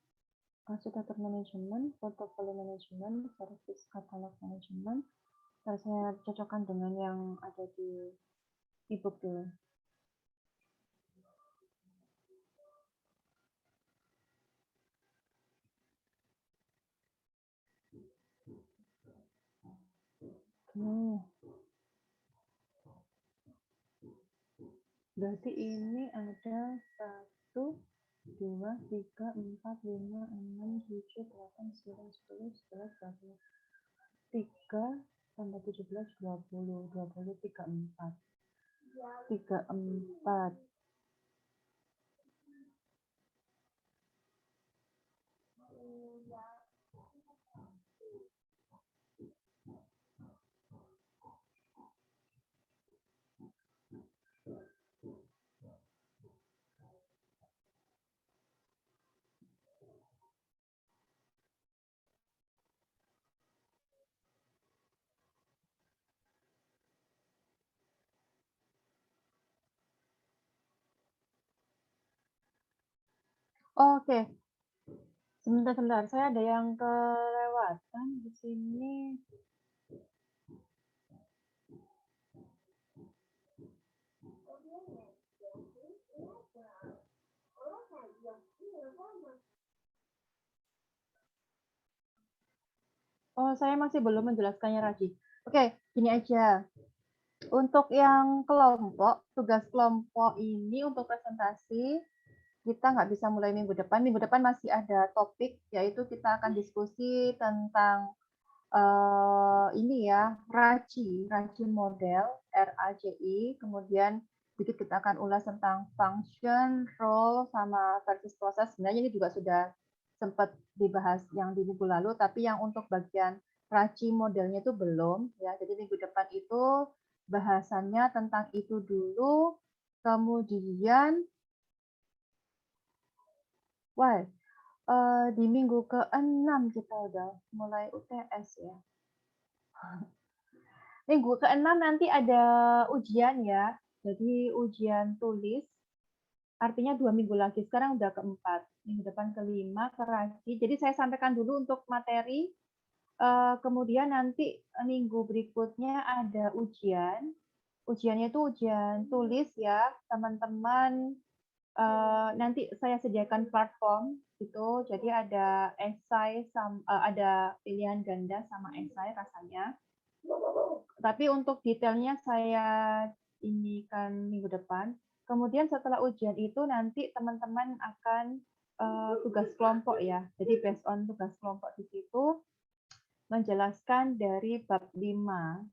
arsitektur management, portfolio management, service catalog management. Terus saya cocokkan dengan yang ada di e-book dulu. Berarti ini ada 1, 2, 3, 4, 5, 6, 7, 8, 9, 10, 11, 12. 3 tambah 17, 20, 20, 34. 34. Oke. Sebentar. Saya ada yang kelewatan di sini. Oh, saya masih belum menjelaskannya, Raji. Oke, gini aja. Untuk yang kelompok, tugas kelompok ini untuk presentasi, kita nggak bisa mulai minggu depan. Minggu depan masih ada topik, yaitu kita akan diskusi tentang ini ya, RACI model, RACI. Kemudian sedikit kita akan ulas tentang function, role, sama versus proses. Sebenarnya ini juga sudah sempat dibahas yang di minggu lalu, tapi yang untuk bagian RACI modelnya itu belum. Ya, jadi minggu depan itu bahasannya tentang itu dulu, kemudian di minggu ke-6 kita udah mulai UTS ya. Minggu ke-6 nanti ada ujian ya, jadi ujian tulis, artinya 2 minggu lagi, sekarang udah ke-4, minggu depan ke-5, ke RACI. Jadi saya sampaikan dulu untuk materi, kemudian nanti minggu berikutnya ada ujian. Ujiannya itu ujian tulis ya, teman-teman. Nanti saya sediakan platform gitu, jadi ada esai, ada pilihan ganda sama esai rasanya. Tapi untuk detailnya saya ini kan minggu depan. Kemudian setelah ujian itu nanti teman-teman akan tugas kelompok ya. Jadi based on tugas kelompok di situ menjelaskan dari bab 5,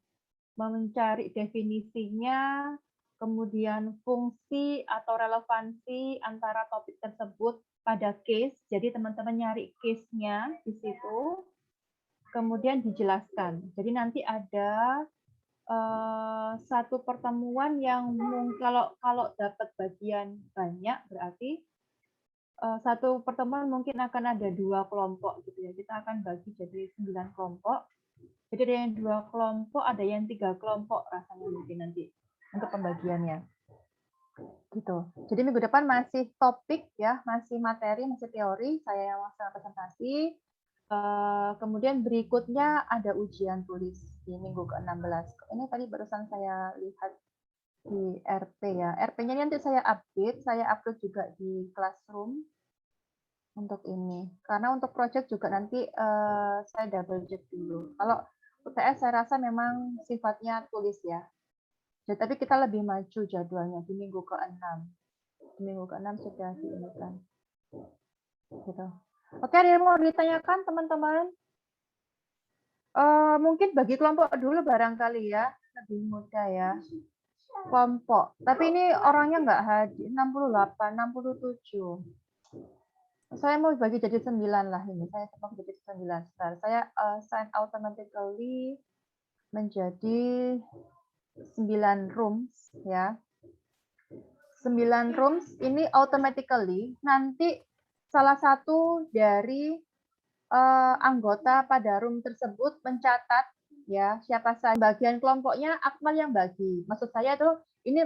mencari definisinya, kemudian fungsi atau relevansi antara topik tersebut pada case. Jadi teman-teman nyari case-nya di situ, kemudian dijelaskan. Jadi nanti ada satu pertemuan yang kalau dapat bagian banyak berarti satu pertemuan mungkin akan ada 2 kelompok gitu ya. Kita akan bagi jadi 9 kelompok. Jadi ada yang 2 kelompok, ada yang 3 kelompok rasanya mungkin nanti untuk pembagiannya. Gitu. Jadi minggu depan masih topik ya, masih materi, masih teori, saya yang melaksanakan presentasi. Kemudian berikutnya ada ujian tulis di minggu ke-16. Ini tadi barusan saya lihat di RP ya. RP-nya nanti saya upload juga di Classroom untuk ini. Karena untuk project juga nanti saya double check dulu. Kalau UTS saya rasa memang sifatnya tulis ya. Jadi, tapi kita lebih maju jadwalnya di minggu ke-6. Di minggu ke-6 sudah diingatkan. Gitu. Oke, ada yang mau ditanyakan teman-teman? Mungkin bagi kelompok dulu barangkali ya, lebih mudah ya. Kelompok. Tapi ini orangnya nggak hadir, 68, 67. Saya mau bagi jadi 9 lah ini. Saya mau jadi 9. Sebentar. Saya assign automatically menjadi 9 rooms ya. 9 rooms ini automatically nanti salah satu dari anggota pada room tersebut mencatat ya. Siapa saja bagian kelompoknya Akmal yang bagi. Maksud saya tuh ini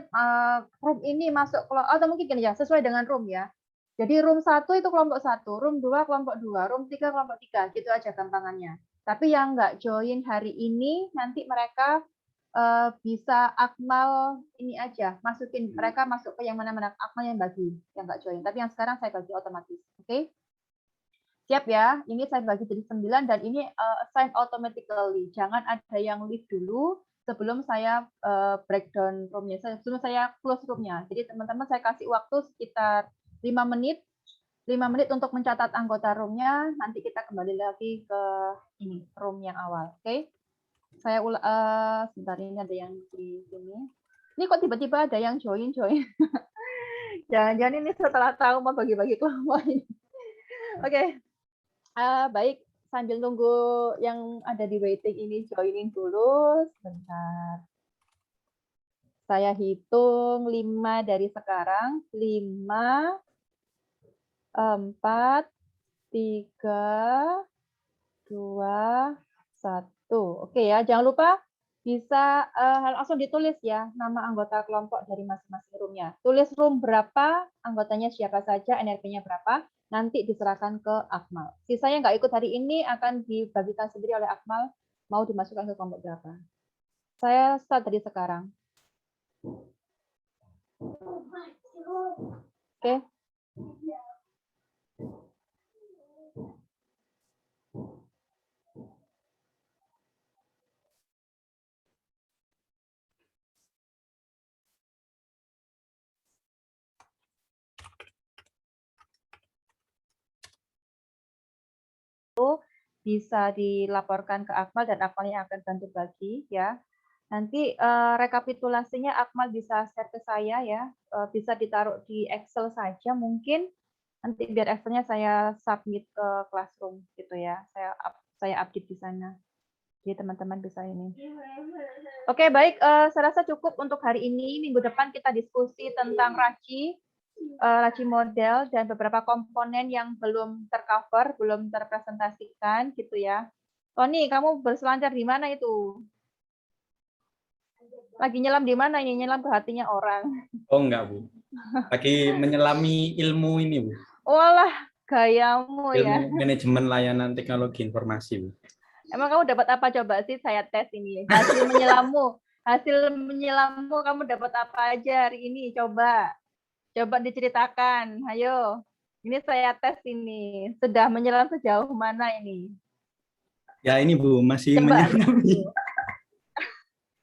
room ini masuk atau mungkin gini ya, sesuai dengan room ya. Jadi room 1 itu kelompok 1, room 2 kelompok 2, room 3 kelompok 3, gitu aja gampangannya. Tapi yang nggak join hari ini nanti mereka bisa Akmal ini aja, masukin mereka masuk ke yang mana-mana Akmal yang bagi, yang nggak join. Tapi yang sekarang saya bagi otomatis. Oke? Siap ya, ini saya bagi jadi 9 dan ini assign automatically. Jangan ada yang leave dulu sebelum saya breakdown room-nya, sebelum saya close room-nya. Jadi teman-teman saya kasih waktu sekitar 5 menit untuk mencatat anggota room-nya, nanti kita kembali lagi ke ini, room yang awal. Oke? Saya sebentar, ini ada yang di sini. Ini kok tiba-tiba ada yang join. Jangan-jangan ini setelah tahu mau bagi-bagi kelompok ini. Oke. Baik, sambil nunggu yang ada di waiting ini joinin dulu sebentar. Saya hitung 5 dari sekarang. 5, 4, 3, 2, 1. Oke ya, jangan lupa bisa langsung ditulis ya nama anggota kelompok dari masing-masing room-nya. Tulis room berapa, anggotanya siapa saja, NRP-nya berapa, nanti diserahkan ke Akmal. Sisanya nggak ikut hari ini akan dibagikan sendiri oleh Akmal, mau dimasukkan ke kelompok berapa. Saya start dari sekarang. Oke. Bisa dilaporkan ke Akmal dan Akmal yang akan bantu bagi ya. Nanti rekapitulasinya Akmal bisa share ke saya ya, bisa ditaruh di Excel saja mungkin. Nanti biar Excel-nya saya submit ke Classroom gitu ya. Saya update di sana. Jadi teman-teman bisa ini. Oke, baik, saya rasa cukup untuk hari ini. Minggu depan kita diskusi tentang Raci model dan beberapa komponen yang belum tercover, belum terpresentasikan gitu ya. Tony, kamu berselancar di mana itu? Lagi nyelam di mana ini? Nyelam ke hatinya orang. Oh enggak, Bu. Lagi menyelami ilmu ini, Bu. Walah, gayamu Ilmu ya. manajemen layanan teknologi informasi, Bu. Emang kamu dapat apa coba sih? Saya tes ini. Hasil menyelammu kamu dapat apa aja hari ini? Coba diceritakan. Ayo. Ini saya tes ini. Sudah menyelam sejauh mana ini? Ya ini, Bu, masih menyelami.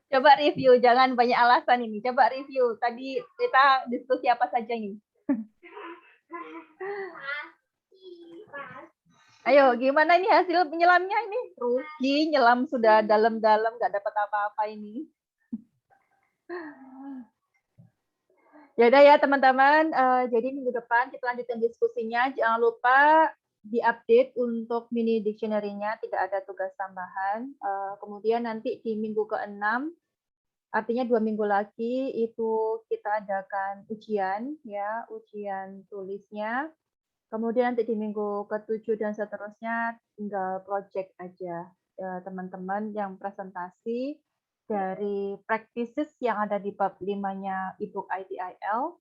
Coba review, jangan banyak alasan ini. Coba review. Tadi kita diskusi apa saja ini? Ayo, gimana ini hasil penyelamnya ini? Rugi, nyelam sudah dalam-dalam, nggak dapat apa-apa ini. Yaudah ya teman-teman, jadi minggu depan kita lanjutkan diskusinya. Jangan lupa diupdate untuk mini dictionary-nya, tidak ada tugas tambahan. Kemudian nanti di minggu ke-6, artinya 2 minggu lagi itu kita adakan ujian, ya, ujian tulisnya. Kemudian nanti di minggu ke-7 dan seterusnya tinggal project aja, teman-teman yang presentasi dari practices yang ada di bab 5-nya ebook ITIL.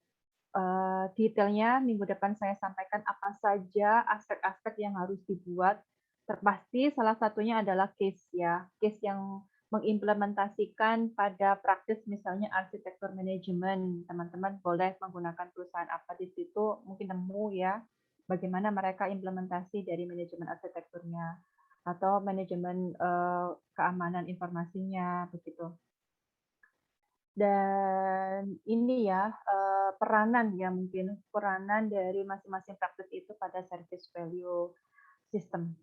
Detailnya minggu depan saya sampaikan apa saja aspek-aspek yang harus dibuat. Terpasti salah satunya adalah case ya, case yang mengimplementasikan pada praktis misalnya arsitektur manajemen. Teman-teman boleh menggunakan perusahaan apa di situ, mungkin nemu ya bagaimana mereka implementasi dari manajemen arsitekturnya atau manajemen keamanan informasinya begitu. Dan ini ya peranan ya mungkin peranan dari masing-masing praktis itu pada service value system.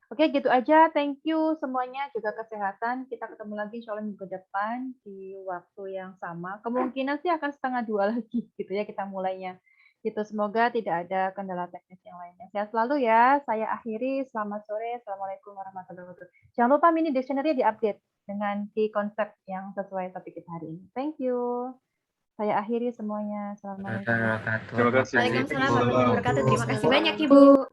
Oke, gitu aja. Thank you semuanya, juga kesehatan. Kita ketemu lagi insya Allah minggu depan di waktu yang sama. Kemungkinan sih akan 1:30 lagi gitu ya kita mulainya. Gitu, semoga tidak ada kendala teknis yang lainnya. Sehat selalu ya. Saya akhiri. Selamat sore. Assalamualaikum warahmatullahi wabarakatuh. Jangan lupa mini dictionary diupdate dengan key konsep yang sesuai topik kita hari ini. Thank you. Saya akhiri semuanya. Assalamualaikum. Terima kasih. Waalaikumsalam warahmatullahi wabarakatuh. Terima kasih banyak Ibu.